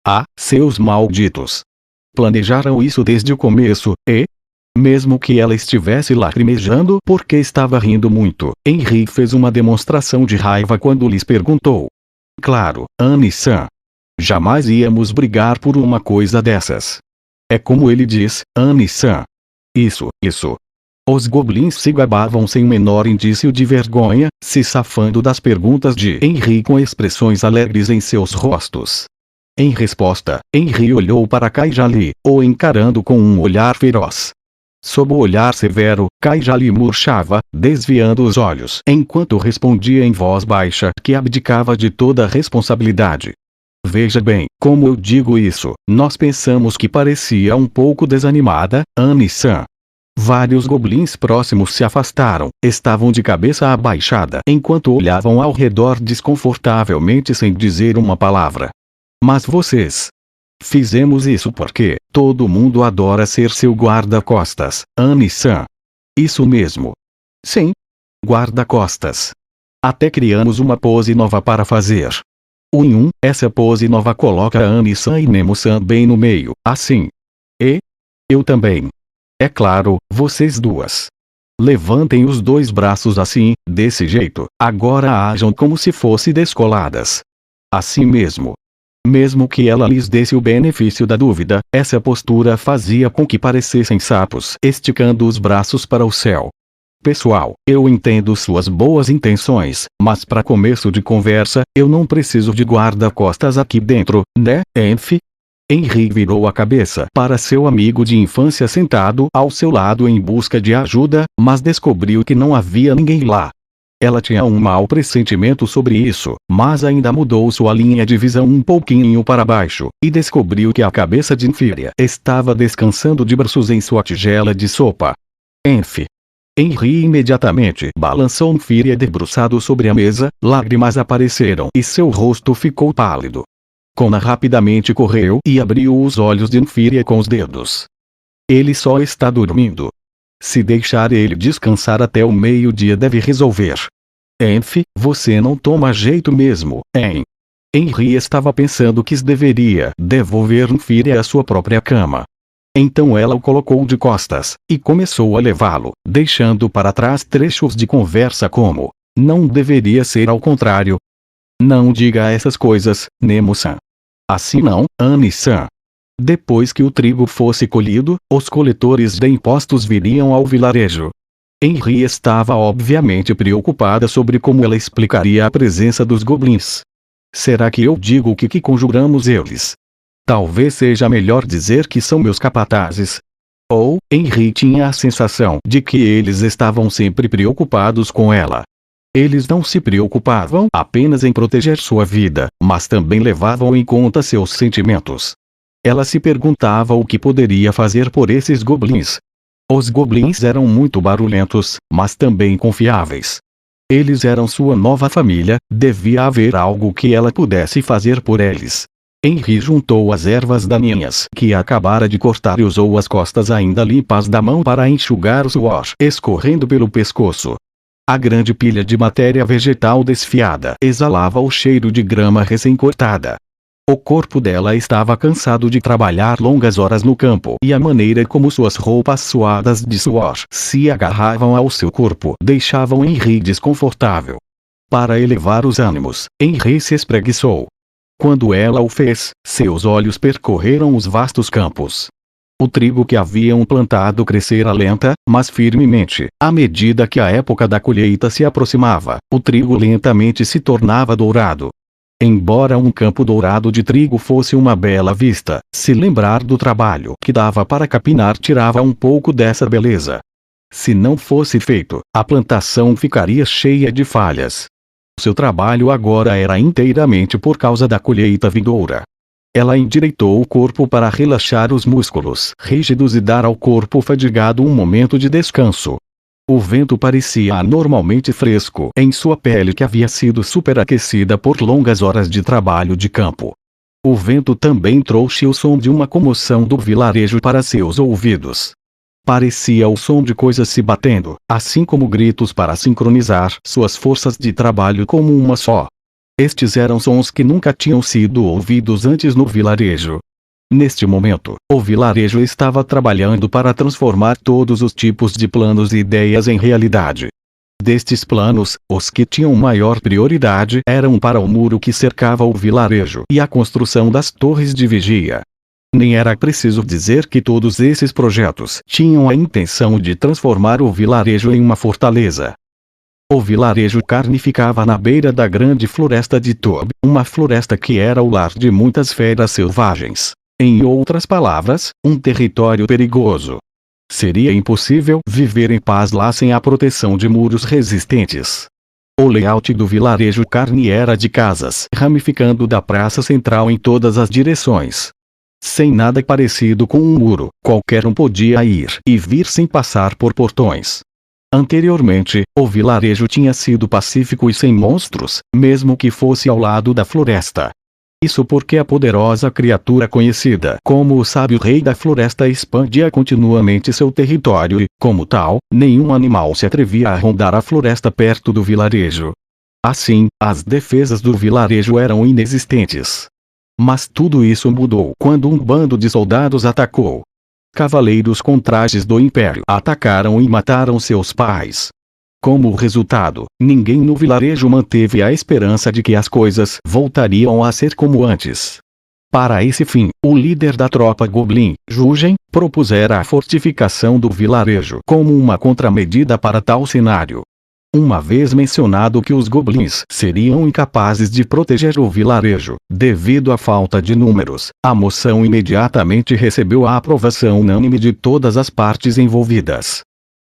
Ah, seus malditos! Planejaram isso desde o começo, e... mesmo que ela estivesse lacrimejando porque estava rindo muito, Henry fez uma demonstração de raiva quando lhes perguntou. Claro, Annie-san. Jamais íamos brigar por uma coisa dessas. É como ele diz, Annie-san. Isso. Os goblins se gabavam sem o menor indício de vergonha, se safando das perguntas de Henry com expressões alegres em seus rostos. Em resposta, Henry olhou para Kaijali, o encarando com um olhar feroz. Sob o olhar severo, Kaija lhe murchava, desviando os olhos enquanto respondia em voz baixa que abdicava de toda a responsabilidade. Veja bem, como eu digo isso, nós pensamos que parecia um pouco desanimada, Annie-san. Vários goblins próximos se afastaram, estavam de cabeça abaixada enquanto olhavam ao redor desconfortavelmente sem dizer uma palavra. Mas vocês... Fizemos isso porque todo mundo adora ser seu guarda-costas, Annie-san. Isso mesmo. Sim. Guarda-costas. Até criamos uma pose nova para fazer. Essa pose nova coloca Annie-san e Nemo-san bem no meio, assim. E? Eu também. É claro, vocês duas. Levantem os dois braços assim, desse jeito, agora ajam como se fossem descoladas. Assim mesmo. Mesmo que ela lhes desse o benefício da dúvida, essa postura fazia com que parecessem sapos esticando os braços para o céu. Pessoal, eu entendo suas boas intenções, mas para começo de conversa, eu não preciso de guarda-costas aqui dentro, né, Enf? Henry virou a cabeça para seu amigo de infância sentado ao seu lado em busca de ajuda, mas descobriu que não havia ninguém lá. Ela tinha um mau pressentimento sobre isso, mas ainda mudou sua linha de visão um pouquinho para baixo, e descobriu que a cabeça de Infíria estava descansando de braços em sua tigela de sopa. Enf. Henry imediatamente balançou Infíria debruçado sobre a mesa, lágrimas apareceram e seu rosto ficou pálido. Kona rapidamente correu e abriu os olhos de Infíria com os dedos. Ele só está dormindo. Se deixar ele descansar até o meio-dia deve resolver. Enf, você não toma jeito mesmo, hein? Henry estava pensando que deveria devolver Infíria à sua própria cama. Então ela o colocou de costas, e começou a levá-lo, deixando para trás trechos de conversa como: não deveria ser ao contrário. Não diga essas coisas, Nemo-san. Assim não, Annie-san. Depois que o trigo fosse colhido, os coletores de impostos viriam ao vilarejo. Henry estava obviamente preocupada sobre como ela explicaria a presença dos goblins. Será que eu digo que conjuramos eles? Talvez seja melhor dizer que são meus capatazes. Ou, Henry tinha a sensação de que eles estavam sempre preocupados com ela. Eles não se preocupavam apenas em proteger sua vida, mas também levavam em conta seus sentimentos. Ela se perguntava o que poderia fazer por esses goblins. Os goblins eram muito barulhentos, mas também confiáveis. Eles eram sua nova família, devia haver algo que ela pudesse fazer por eles. Henry juntou as ervas daninhas que acabara de cortar e usou as costas ainda limpas da mão para enxugar o suor escorrendo pelo pescoço. A grande pilha de matéria vegetal desfiada exalava o cheiro de grama recém-cortada. O corpo dela estava cansado de trabalhar longas horas no campo e a maneira como suas roupas suadas de suor se agarravam ao seu corpo deixavam Henry desconfortável. Para elevar os ânimos, Henry se espreguiçou. Quando ela o fez, seus olhos percorreram os vastos campos. O trigo que haviam plantado crescera lenta, mas firmemente. À medida que a época da colheita se aproximava, o trigo lentamente se tornava dourado. Embora um campo dourado de trigo fosse uma bela vista, se lembrar do trabalho que dava para capinar tirava um pouco dessa beleza. Se não fosse feito, a plantação ficaria cheia de falhas. Seu trabalho agora era inteiramente por causa da colheita vindoura. Ela endireitou o corpo para relaxar os músculos rígidos e dar ao corpo fadigado um momento de descanso. O vento parecia anormalmente fresco em sua pele que havia sido superaquecida por longas horas de trabalho de campo. O vento também trouxe o som de uma comoção do vilarejo para seus ouvidos. Parecia o som de coisas se batendo, assim como gritos para sincronizar suas forças de trabalho como uma só. Estes eram sons que nunca tinham sido ouvidos antes no vilarejo. Neste momento, o vilarejo estava trabalhando para transformar todos os tipos de planos e ideias em realidade. Destes planos, os que tinham maior prioridade eram para o muro que cercava o vilarejo e a construção das torres de vigia. Nem era preciso dizer que todos esses projetos tinham a intenção de transformar o vilarejo em uma fortaleza. O vilarejo carne ficava na beira da grande floresta de Tob, uma floresta que era o lar de muitas feras selvagens. Em outras palavras, um território perigoso. seria impossível viver em paz lá sem a proteção de muros resistentes. O layout do vilarejo Carne era de casas ramificando da praça central em todas as direções. Sem nada parecido com um muro, qualquer um podia ir e vir sem passar por portões. Anteriormente, o vilarejo tinha sido pacífico e sem monstros, mesmo que fosse ao lado da floresta. Isso porque a poderosa criatura conhecida como o sábio rei da floresta expandia continuamente seu território e, como tal, nenhum animal se atrevia a rondar a floresta perto do vilarejo. Assim, as defesas do vilarejo eram inexistentes. Mas tudo isso mudou quando um bando de soldados atacou. Cavaleiros com trajes do Império atacaram e mataram seus pais. Como resultado, ninguém no vilarejo manteve a esperança de que as coisas voltariam a ser como antes. Para esse fim, o líder da tropa Goblin, Jugen, propusera a fortificação do vilarejo como uma contramedida para tal cenário. Uma vez mencionado que os goblins seriam incapazes de proteger o vilarejo, devido à falta de números, a moção imediatamente recebeu a aprovação unânime de todas as partes envolvidas.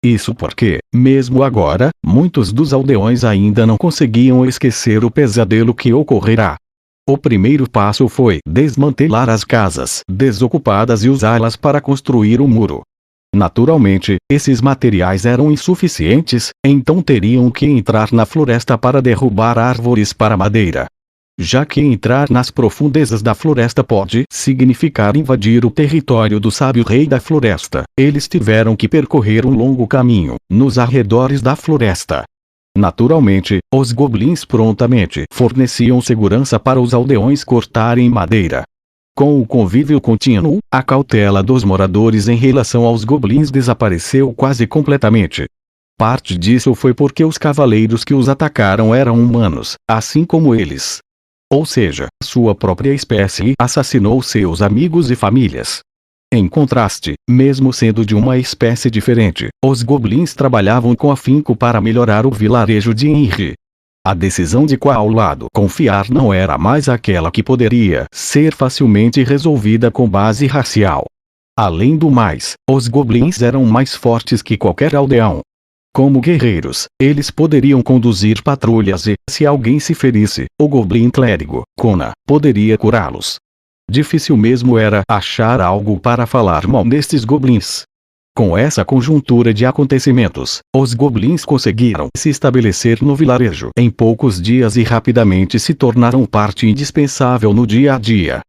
Isso porque, mesmo agora, muitos dos aldeões ainda não conseguiam esquecer o pesadelo que ocorrerá. O primeiro passo foi desmantelar as casas desocupadas e usá-las para construir o muro. Naturalmente, esses materiais eram insuficientes, então teriam que entrar na floresta para derrubar árvores para madeira. Já que entrar nas profundezas da floresta pode significar invadir o território do sábio rei da floresta, eles tiveram que percorrer um longo caminho, nos arredores da floresta. Naturalmente, os goblins prontamente forneciam segurança para os aldeões cortarem madeira. Com o convívio contínuo, a cautela dos moradores em relação aos goblins desapareceu quase completamente. Parte disso foi porque os cavaleiros que os atacaram eram humanos, assim como eles. Ou seja, sua própria espécie assassinou seus amigos e famílias. Em contraste, mesmo sendo de uma espécie diferente, os goblins trabalhavam com afinco para melhorar o vilarejo de Henry. A decisão de qual lado confiar não era mais aquela que poderia ser facilmente resolvida com base racial. Além do mais, os goblins eram mais fortes que qualquer aldeão. Como guerreiros, eles poderiam conduzir patrulhas e, se alguém se ferisse, o goblin clérigo, Kona, poderia curá-los. Difícil mesmo era achar algo para falar mal destes goblins. Com essa conjuntura de acontecimentos, os goblins conseguiram se estabelecer no vilarejo em poucos dias e rapidamente se tornaram parte indispensável no dia a dia.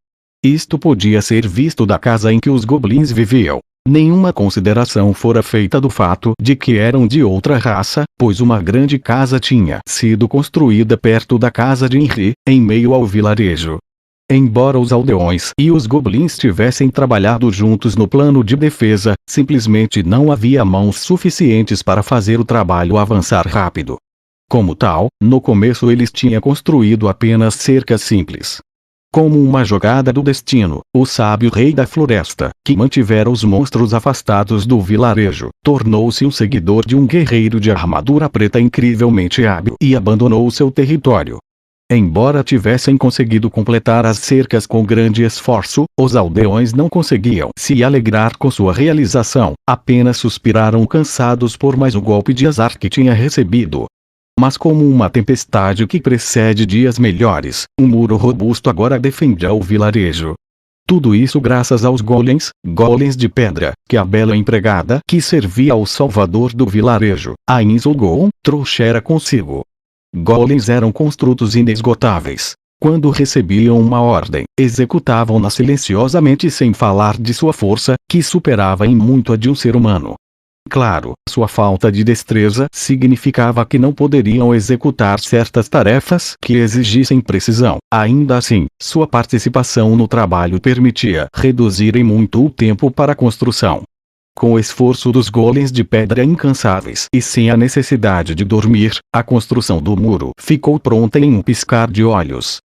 Isto podia ser visto da casa em que os goblins viviam. Nenhuma consideração fora feita do fato de que eram de outra raça, pois uma grande casa tinha sido construída perto da casa de Henry, em meio ao vilarejo. Embora os aldeões e os goblins tivessem trabalhado juntos no plano de defesa, simplesmente não havia mãos suficientes para fazer o trabalho avançar rápido. Como tal, no começo eles tinham construído apenas cercas simples. Como uma jogada do destino, o sábio rei da floresta, que mantivera os monstros afastados do vilarejo, tornou-se um seguidor de um guerreiro de armadura preta incrivelmente hábil e abandonou seu território. Embora tivessem conseguido completar as cercas com grande esforço, os aldeões não conseguiam se alegrar com sua realização, apenas suspiraram cansados por mais um golpe de azar que tinha recebido. Mas como uma tempestade que precede dias melhores, um muro robusto agora defendia o vilarejo. Tudo isso graças aos golems de pedra, que a bela empregada que servia ao salvador do vilarejo, a Inzulgon, trouxera consigo. Golems eram construtos inesgotáveis. Quando recebiam uma ordem, executavam-na silenciosamente sem falar de sua força, que superava em muito a de um ser humano. Claro, sua falta de destreza significava que não poderiam executar certas tarefas que exigissem precisão. Ainda assim, sua participação no trabalho permitia reduzir em muito o tempo para a construção. Com o esforço dos golems de pedra incansáveis e sem a necessidade de dormir, a construção do muro ficou pronta em um piscar de olhos.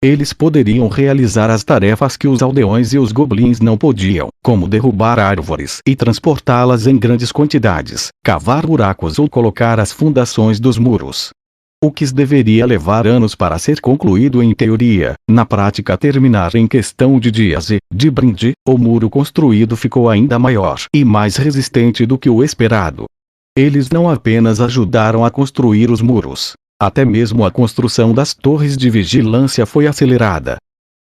Eles poderiam realizar as tarefas que os aldeões e os goblins não podiam, como derrubar árvores e transportá-las em grandes quantidades, cavar buracos ou colocar as fundações dos muros. O que deveria levar anos para ser concluído em teoria, na prática terminar em questão de dias e, de brinde, o muro construído ficou ainda maior e mais resistente do que o esperado. Eles não apenas ajudaram a construir os muros, até mesmo a construção das torres de vigilância foi acelerada.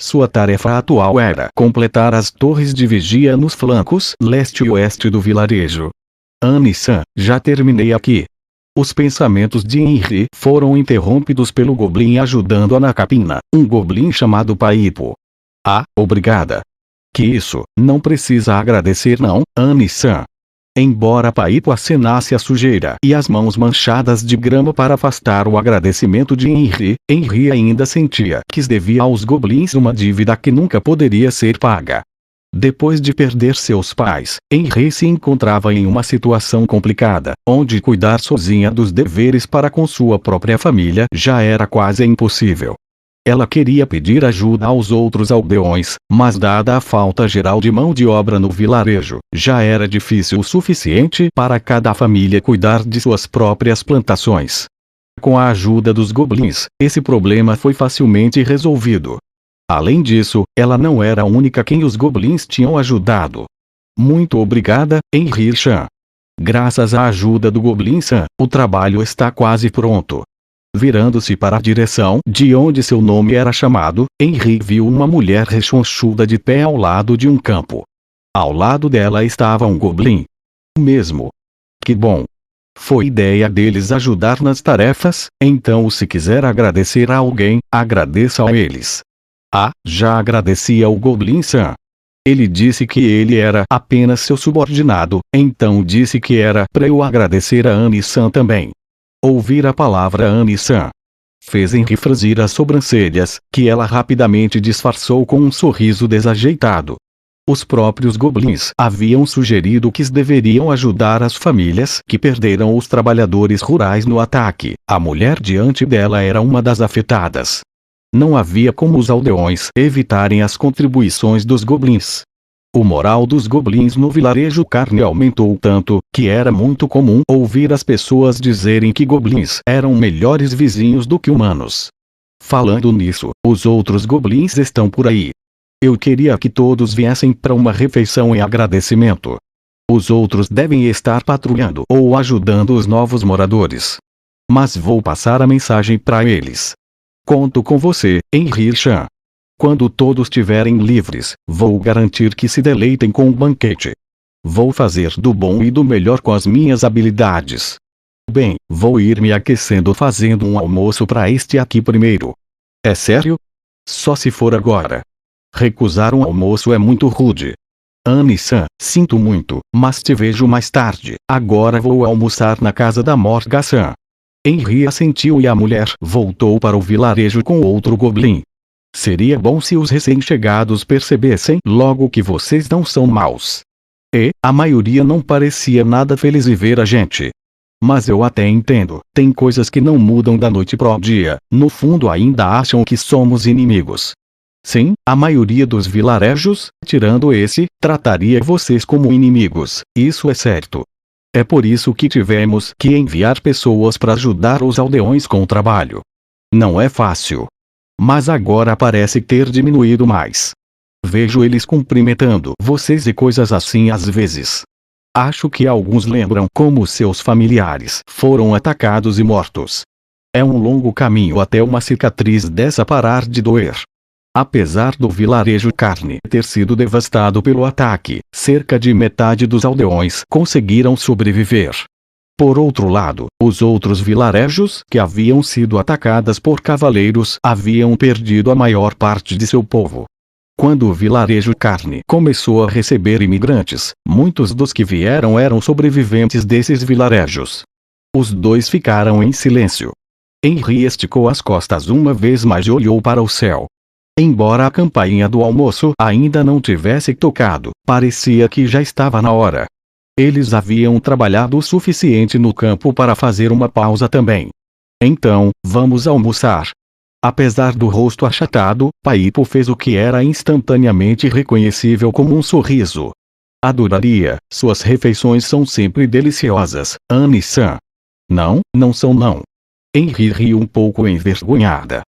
Sua tarefa atual era completar as torres de vigia nos flancos leste e oeste do vilarejo. Anne-san, já terminei aqui. Os pensamentos de Henry foram interrompidos pelo goblin ajudando-a na capina, um goblin chamado Paipo. Ah, obrigada. Que isso, não precisa agradecer não, Anne-san. Embora Paipo acenasse a sujeira e as mãos manchadas de grama para afastar o agradecimento de Henry, Henry ainda sentia que devia aos goblins uma dívida que nunca poderia ser paga. Depois de perder seus pais, Henry se encontrava em uma situação complicada, onde cuidar sozinha dos deveres para com sua própria família já era quase impossível. Ela queria pedir ajuda aos outros aldeões, mas dada a falta geral de mão de obra no vilarejo, já era difícil o suficiente para cada família cuidar de suas próprias plantações. Com a ajuda dos goblins, esse problema foi facilmente resolvido. Além disso, ela não era a única quem os goblins tinham ajudado. Muito obrigada, Henry-chan. Graças à ajuda do Goblin-san, o trabalho está quase pronto. Virando-se para a direção de onde seu nome era chamado, Henry viu uma mulher rechonchuda de pé ao lado de um campo. Ao lado dela estava um goblin. Mesmo. Que bom. Foi ideia deles ajudar nas tarefas, então se quiser agradecer a alguém, agradeça a eles. Ah, já agradeci ao Goblin-san. Ele disse que ele era apenas seu subordinado, então disse que era para eu agradecer a Anne-san também. Ouvir a palavra Anne-san fez Henry franzir as sobrancelhas, que ela rapidamente disfarçou com um sorriso desajeitado. Os próprios goblins haviam sugerido que deveriam ajudar as famílias que perderam os trabalhadores rurais no ataque. A mulher diante dela era uma das afetadas. Não havia como os aldeões evitarem as contribuições dos goblins. O moral dos goblins no vilarejo Carne aumentou tanto, que era muito comum ouvir as pessoas dizerem que goblins eram melhores vizinhos do que humanos. Falando nisso, os outros goblins estão por aí. Eu queria que todos viessem para uma refeição em agradecimento. Os outros devem estar patrulhando ou ajudando os novos moradores. Mas vou passar a mensagem para eles. Conto com você, Henry-chan. Quando todos estiverem livres, vou garantir que se deleitem com o banquete. Vou fazer do bom e do melhor com as minhas habilidades. Bem, vou ir me aquecendo fazendo um almoço para este aqui primeiro. É sério? Só se for agora. Recusar um almoço é muito rude. Anne-san, sinto muito, mas te vejo mais tarde. Agora vou almoçar na casa da Morga-san. Henry assentiu e a mulher voltou para o vilarejo com outro goblin. Seria bom se os recém-chegados percebessem logo que vocês não são maus. E, a maioria não parecia nada feliz em ver a gente. Mas eu até entendo, tem coisas que não mudam da noite pro dia, no fundo ainda acham que somos inimigos. Sim, a maioria dos vilarejos, tirando esse, trataria vocês como inimigos, isso é certo. É por isso que tivemos que enviar pessoas para ajudar os aldeões com o trabalho. Não é fácil. Mas agora parece ter diminuído mais. Vejo eles cumprimentando vocês e coisas assim às vezes. Acho que alguns lembram como seus familiares foram atacados e mortos. É um longo caminho até uma cicatriz dessa parar de doer. Apesar do vilarejo Carne ter sido devastado pelo ataque, cerca de metade dos aldeões conseguiram sobreviver. Por outro lado, os outros vilarejos que haviam sido atacados por cavaleiros haviam perdido a maior parte de seu povo. Quando o vilarejo Carne começou a receber imigrantes, muitos dos que vieram eram sobreviventes desses vilarejos. Os dois ficaram em silêncio. Henry esticou as costas uma vez mais e olhou para o céu. Embora a campainha do almoço ainda não tivesse tocado, parecia que já estava na hora. Eles haviam trabalhado o suficiente no campo para fazer uma pausa também. Então, vamos almoçar. Apesar do rosto achatado, Paipo fez o que era instantaneamente reconhecível como um sorriso. Adoraria, suas refeições são sempre deliciosas, Anne-san. Não, não são não. Henri riu um pouco envergonhada.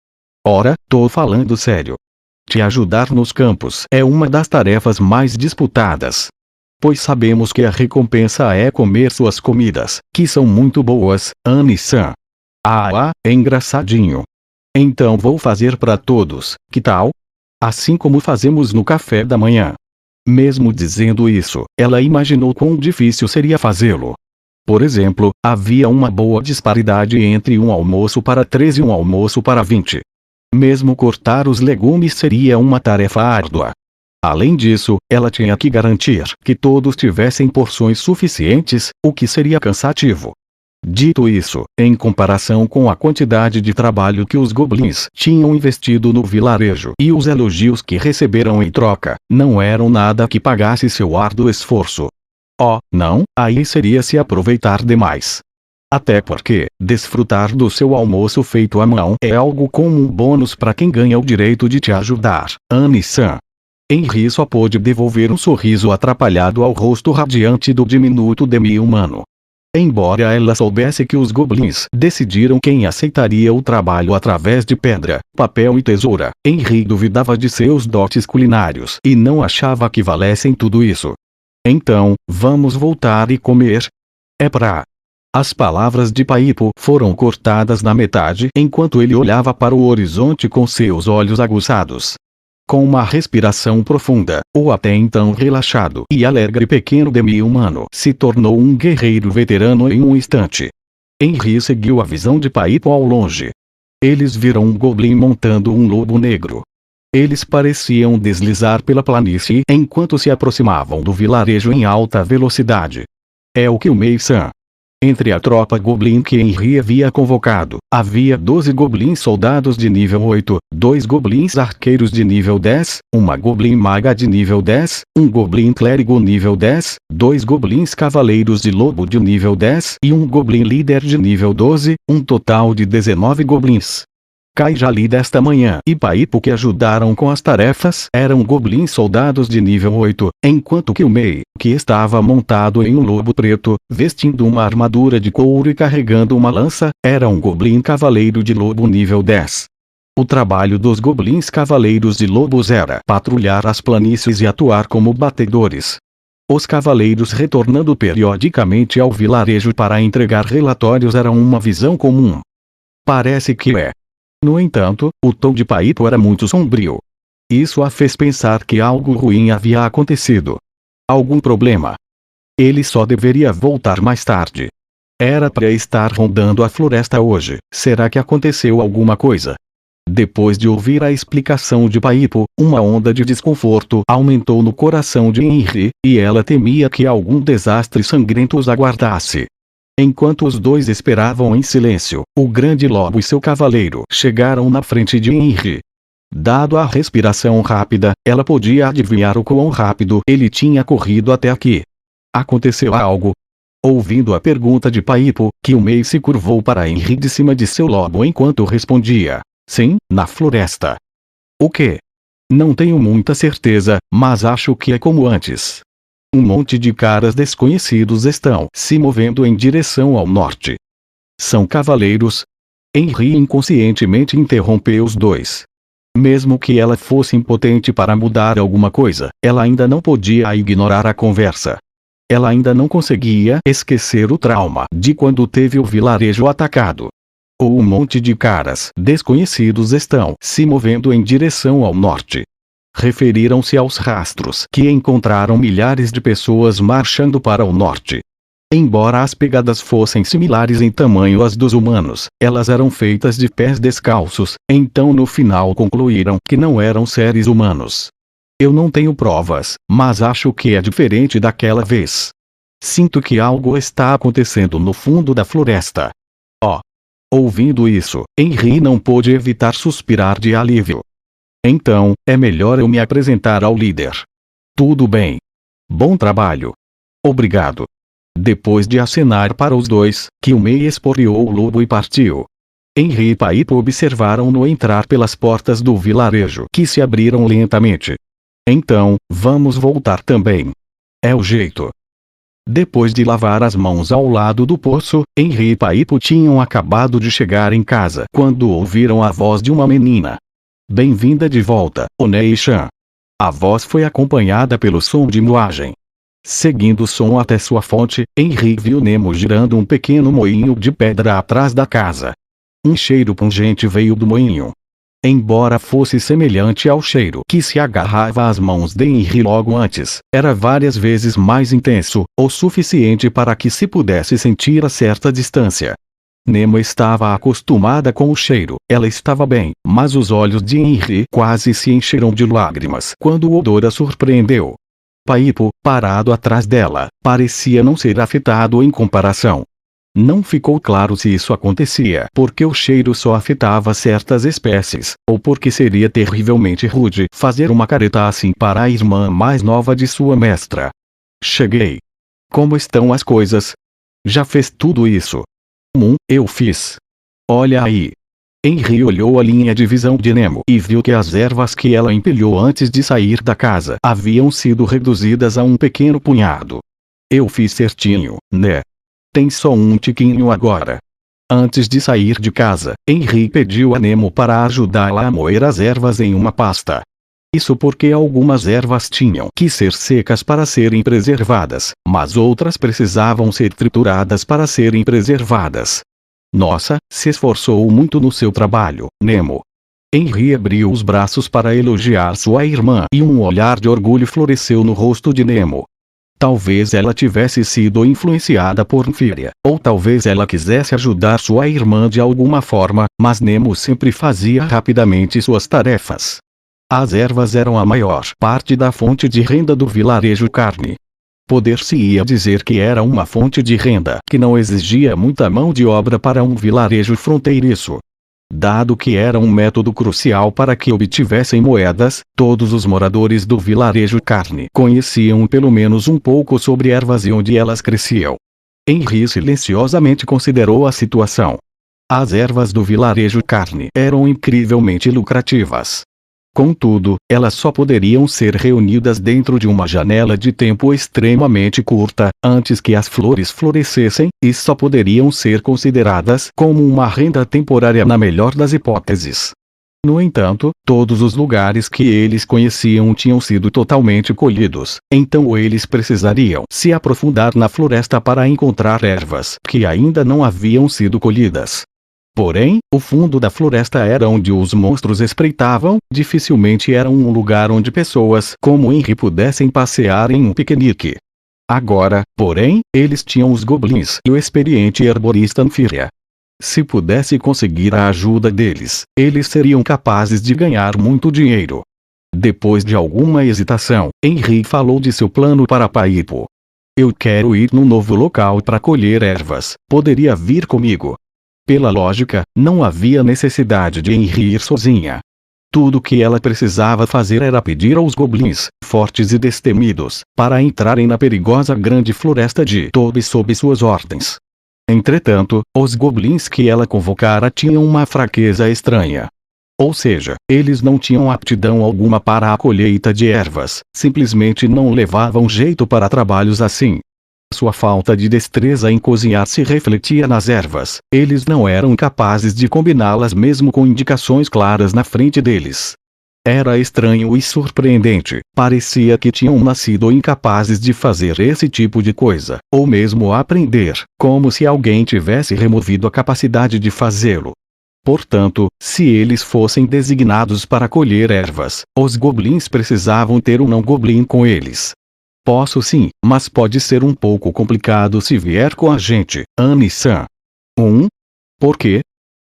Ora, tô falando sério. Te ajudar nos campos é uma das tarefas mais disputadas. Pois sabemos que a recompensa é comer suas comidas, que são muito boas, Anne-san. Ah, engraçadinho. Então vou fazer para todos, que tal? Assim como fazemos no café da manhã. Mesmo dizendo isso, ela imaginou quão difícil seria fazê-lo. Por exemplo, havia uma boa disparidade entre um almoço para 3 e um almoço para 20. Mesmo cortar os legumes seria uma tarefa árdua. Além disso, ela tinha que garantir que todos tivessem porções suficientes, o que seria cansativo. Dito isso, em comparação com a quantidade de trabalho que os goblins tinham investido no vilarejo e os elogios que receberam em troca, não eram nada que pagasse seu árduo esforço. Oh, não, aí seria se aproveitar demais. Até porque, desfrutar do seu almoço feito à mão é algo como um bônus para quem ganha o direito de te ajudar, Anne-san. Henri só pôde devolver um sorriso atrapalhado ao rosto radiante do diminuto demi-humano. Embora ela soubesse que os goblins decidiram quem aceitaria o trabalho através de pedra, papel e tesoura, Henri duvidava de seus dotes culinários e não achava que valessem tudo isso. Então, vamos voltar e comer? É pra... As palavras de Paipo foram cortadas na metade enquanto ele olhava para o horizonte com seus olhos aguçados. Com uma respiração profunda, o até então relaxado e alegre pequeno demi-humano se tornou um guerreiro veterano em um instante. Henri seguiu a visão de Paipo ao longe. Eles viram um goblin montando um lobo negro. Eles pareciam deslizar pela planície enquanto se aproximavam do vilarejo em alta velocidade. É o que o Mei-san. Entre a tropa goblin que Henri havia convocado, havia 12 goblins soldados de nível 8, 2 goblins arqueiros de nível 10, uma goblin maga de nível 10, um goblin clérigo nível 10, 2 goblins cavaleiros de lobo de nível 10 e um goblin líder de nível 12, um total de 19 goblins. Kaijali desta manhã e Paipo que ajudaram com as tarefas eram goblins soldados de nível 8, enquanto que o Mei, que estava montado em um lobo preto, vestindo uma armadura de couro e carregando uma lança, era um goblin cavaleiro de lobo nível 10. O trabalho dos goblins cavaleiros de lobos era patrulhar as planícies e atuar como batedores. Os cavaleiros retornando periodicamente ao vilarejo para entregar relatórios eram uma visão comum. Parece que é. No entanto, o tom de Paipo era muito sombrio. Isso a fez pensar que algo ruim havia acontecido. Algum problema. Ele só deveria voltar mais tarde. Era para estar rondando a floresta hoje. Será que aconteceu alguma coisa? Depois de ouvir a explicação de Paipo, uma onda de desconforto aumentou no coração de Henri, e ela temia que algum desastre sangrento os aguardasse. Enquanto os dois esperavam em silêncio, o grande lobo e seu cavaleiro chegaram na frente de Henri. Dado a respiração rápida, ela podia adivinhar o quão rápido ele tinha corrido até aqui. Aconteceu algo? Ouvindo a pergunta de Paipo, Kilmei se curvou para Henri de cima de seu lobo enquanto respondia. Sim, na floresta. O quê? Não tenho muita certeza, mas acho que é como antes. Um monte de caras desconhecidos estão se movendo em direção ao norte. São cavaleiros? Henri inconscientemente interrompeu os dois. Mesmo que ela fosse impotente para mudar alguma coisa, ela ainda não podia ignorar a conversa. Ela ainda não conseguia esquecer o trauma de quando teve o vilarejo atacado. Ou um monte de caras desconhecidos estão se movendo em direção ao norte. Referiram-se aos rastros que encontraram milhares de pessoas marchando para o norte. Embora as pegadas fossem similares em tamanho às dos humanos, elas eram feitas de pés descalços, então no final concluíram que não eram seres humanos. Eu não tenho provas, mas acho que é diferente daquela vez. Sinto que algo está acontecendo no fundo da floresta. Oh! Ouvindo isso, Henri não pôde evitar suspirar de alívio. Então, é melhor eu me apresentar ao líder. Tudo bem. Bom trabalho. Obrigado. Depois de acenar para os dois, Kilmei esporeou o lobo e partiu. Henri e Paipo observaram-no entrar pelas portas do vilarejo que se abriram lentamente. Então, vamos voltar também. É o jeito. Depois de lavar as mãos ao lado do poço, Henry e Paipo tinham acabado de chegar em casa quando ouviram a voz de uma menina. Bem-vinda de volta, Onei-chan. A voz foi acompanhada pelo som de moagem. Seguindo o som até sua fonte, Henry viu Nemo girando um pequeno moinho de pedra atrás da casa. Um cheiro pungente veio do moinho. Embora fosse semelhante ao cheiro que se agarrava às mãos de Henry logo antes, era várias vezes mais intenso, o suficiente para que se pudesse sentir a certa distância. Nemo estava acostumada com o cheiro, ela estava bem, mas os olhos de Henry quase se encheram de lágrimas quando o odor a surpreendeu. Paipo, parado atrás dela, parecia não ser afetado em comparação. Não ficou claro se isso acontecia porque o cheiro só afetava certas espécies, ou porque seria terrivelmente rude fazer uma careta assim para a irmã mais nova de sua mestra. Cheguei. Como estão as coisas? Já fez tudo isso? Eu fiz. Olha aí. Henry olhou a linha de visão de Nemo e viu que as ervas que ela empilhou antes de sair da casa haviam sido reduzidas a um pequeno punhado. Eu fiz certinho, né? Tem só um tiquinho agora. Antes de sair de casa, Henry pediu a Nemo para ajudá-la a moer as ervas em uma pasta. Isso porque algumas ervas tinham que ser secas para serem preservadas, mas outras precisavam ser trituradas para serem preservadas. Nossa, se esforçou muito no seu trabalho, Nemo. Henry abriu os braços para elogiar sua irmã e um olhar de orgulho floresceu no rosto de Nemo. Talvez ela tivesse sido influenciada por Nfiria, ou talvez ela quisesse ajudar sua irmã de alguma forma, mas Nemo sempre fazia rapidamente suas tarefas. As ervas eram a maior parte da fonte de renda do vilarejo Carne. Poder-se-ia dizer que era uma fonte de renda que não exigia muita mão de obra para um vilarejo fronteiriço. Dado que era um método crucial para que obtivessem moedas, todos os moradores do vilarejo Carne conheciam pelo menos um pouco sobre ervas e onde elas cresciam. Henry silenciosamente considerou a situação. As ervas do vilarejo Carne eram incrivelmente lucrativas. Contudo, elas só poderiam ser reunidas dentro de uma janela de tempo extremamente curta, antes que as flores florescessem, e só poderiam ser consideradas como uma renda temporária na melhor das hipóteses. No entanto, todos os lugares que eles conheciam tinham sido totalmente colhidos, então eles precisariam se aprofundar na floresta para encontrar ervas que ainda não haviam sido colhidas. Porém, o fundo da floresta era onde os monstros espreitavam, dificilmente era um lugar onde pessoas como Henry pudessem passear em um piquenique. Agora, porém, eles tinham os goblins e o experiente herborista Nfiria. Se pudesse conseguir a ajuda deles, eles seriam capazes de ganhar muito dinheiro. Depois de alguma hesitação, Henry falou de seu plano para Paipo. Eu quero ir num novo local para colher ervas, poderia vir comigo? Pela lógica, não havia necessidade de Henry ir sozinha. Tudo que ela precisava fazer era pedir aos goblins, fortes e destemidos, para entrarem na perigosa grande floresta de Toby sob suas ordens. Entretanto, os goblins que ela convocara tinham uma fraqueza estranha. Ou seja, eles não tinham aptidão alguma para a colheita de ervas, simplesmente não levavam jeito para trabalhos assim. Sua falta de destreza em cozinhar se refletia nas ervas, eles não eram capazes de combiná-las mesmo com indicações claras na frente deles. Era estranho e surpreendente, parecia que tinham nascido incapazes de fazer esse tipo de coisa, ou mesmo aprender, como se alguém tivesse removido a capacidade de fazê-lo. Portanto, se eles fossem designados para colher ervas, os goblins precisavam ter um não-goblin com eles. Posso sim, mas pode ser um pouco complicado se vier com a gente, Annie-san. Por quê?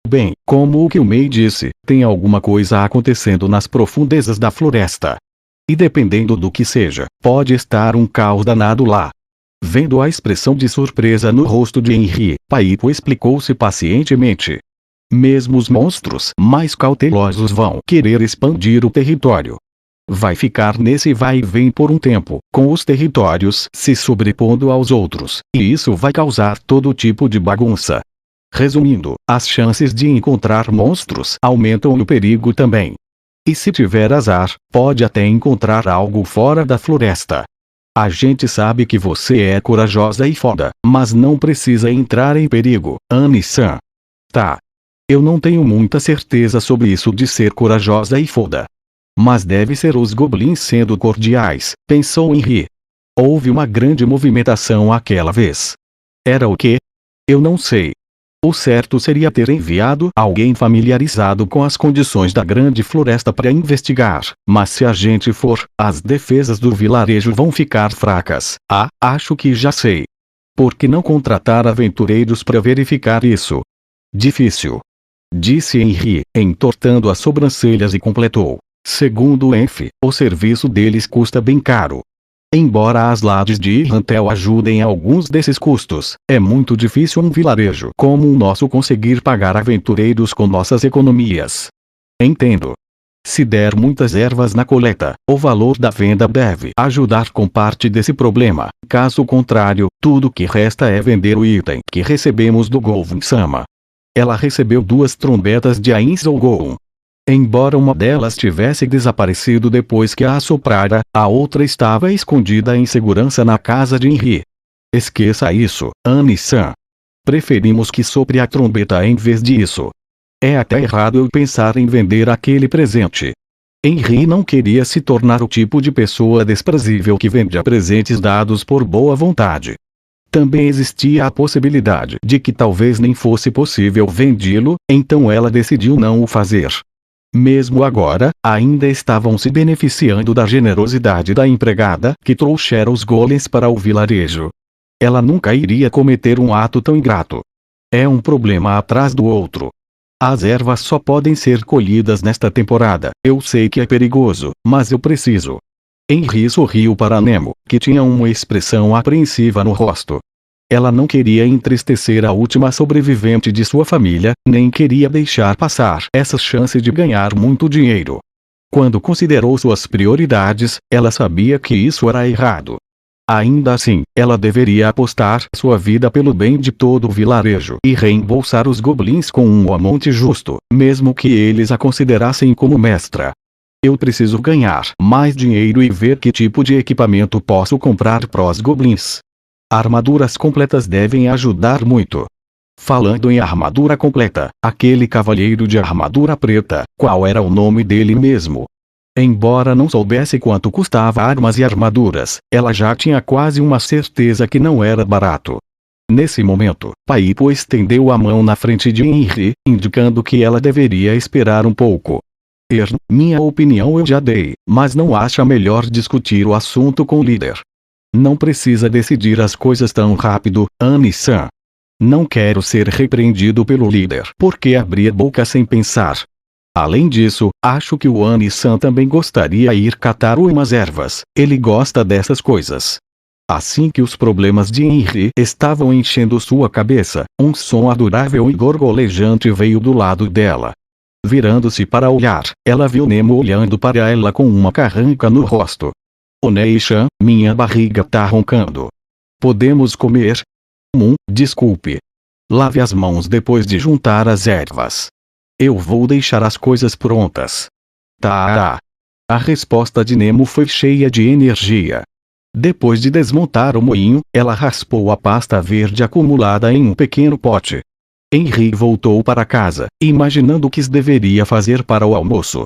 Bem, como o que o Mei disse, tem alguma coisa acontecendo nas profundezas da floresta. E dependendo do que seja, pode estar um caos danado lá. Vendo a expressão de surpresa no rosto de Henry, Paipo explicou-se pacientemente. Mesmo os monstros mais cautelosos vão querer expandir o território. Vai ficar nesse vai e vem por um tempo, com os territórios se sobrepondo aos outros, e isso vai causar todo tipo de bagunça. Resumindo, as chances de encontrar monstros aumentam e o perigo também. E se tiver azar, pode até encontrar algo fora da floresta. A gente sabe que você é corajosa e foda, mas não precisa entrar em perigo, Annie-san. Tá. Eu não tenho muita certeza sobre isso de ser corajosa e foda. Mas deve ser os goblins sendo cordiais, pensou Henry. Houve uma grande movimentação aquela vez. Era o quê? Eu não sei. O certo seria ter enviado alguém familiarizado com as condições da grande floresta para investigar, mas se a gente for, as defesas do vilarejo vão ficar fracas. Ah, acho que já sei. Por que não contratar aventureiros para verificar isso? Difícil. Disse Henry, entortando as sobrancelhas e completou. Segundo Enf, o serviço deles custa bem caro. Embora as lades de Irrantel ajudem a alguns desses custos, é muito difícil um vilarejo como o nosso conseguir pagar aventureiros com nossas economias. Entendo. Se der muitas ervas na coleta, o valor da venda deve ajudar com parte desse problema. Caso contrário, tudo que resta é vender o item que recebemos do Golvin-sama. Ela recebeu 2 trombetas de Ainzou-Goon. Embora uma delas tivesse desaparecido depois que a assoprara, a outra estava escondida em segurança na casa de Henry. Esqueça isso, Annie-san. Preferimos que sopre a trombeta em vez disso. É até errado eu pensar em vender aquele presente. Henry não queria se tornar o tipo de pessoa desprezível que vendia presentes dados por boa vontade. Também existia a possibilidade de que talvez nem fosse possível vendê-lo, então ela decidiu não o fazer. Mesmo agora, ainda estavam se beneficiando da generosidade da empregada que trouxera os golems para o vilarejo. Ela nunca iria cometer um ato tão ingrato. É um problema atrás do outro. As ervas só podem ser colhidas nesta temporada. Eu sei que é perigoso, mas eu preciso. Henry sorriu para Nemo, que tinha uma expressão apreensiva no rosto. Ela não queria entristecer a última sobrevivente de sua família, nem queria deixar passar essa chance de ganhar muito dinheiro. Quando considerou suas prioridades, ela sabia que isso era errado. Ainda assim, ela deveria apostar sua vida pelo bem de todo o vilarejo e reembolsar os goblins com um amonte justo, mesmo que eles a considerassem como mestra. Eu preciso ganhar mais dinheiro e ver que tipo de equipamento posso comprar pros goblins. Armaduras completas devem ajudar muito. Falando em armadura completa, aquele cavalheiro de armadura preta, qual era o nome dele mesmo? Embora não soubesse quanto custava armas e armaduras, ela já tinha quase uma certeza que não era barato. Nesse momento, Paipo estendeu a mão na frente de Henry, indicando que ela deveria esperar um pouco. Minha opinião eu já dei, mas não acha melhor discutir o assunto com o líder? Não precisa decidir as coisas tão rápido, Annie-san. Não quero ser repreendido pelo líder porque abri a boca sem pensar. Além disso, acho que o Annie-san também gostaria de ir catar umas ervas. Ele gosta dessas coisas. Assim que os problemas de Henry estavam enchendo sua cabeça, um som adorável e gorgolejante veio do lado dela. Virando-se para olhar, ela viu Nemo olhando para ela com uma carranca no rosto. Onei-chan, minha barriga tá roncando. Podemos comer? Desculpe. Lave as mãos depois de juntar as ervas. Eu vou deixar as coisas prontas. Tá. A resposta de Nemo foi cheia de energia. Depois de desmontar o moinho, ela raspou a pasta verde acumulada em um pequeno pote. Henry voltou para casa, imaginando o que deveria fazer para o almoço.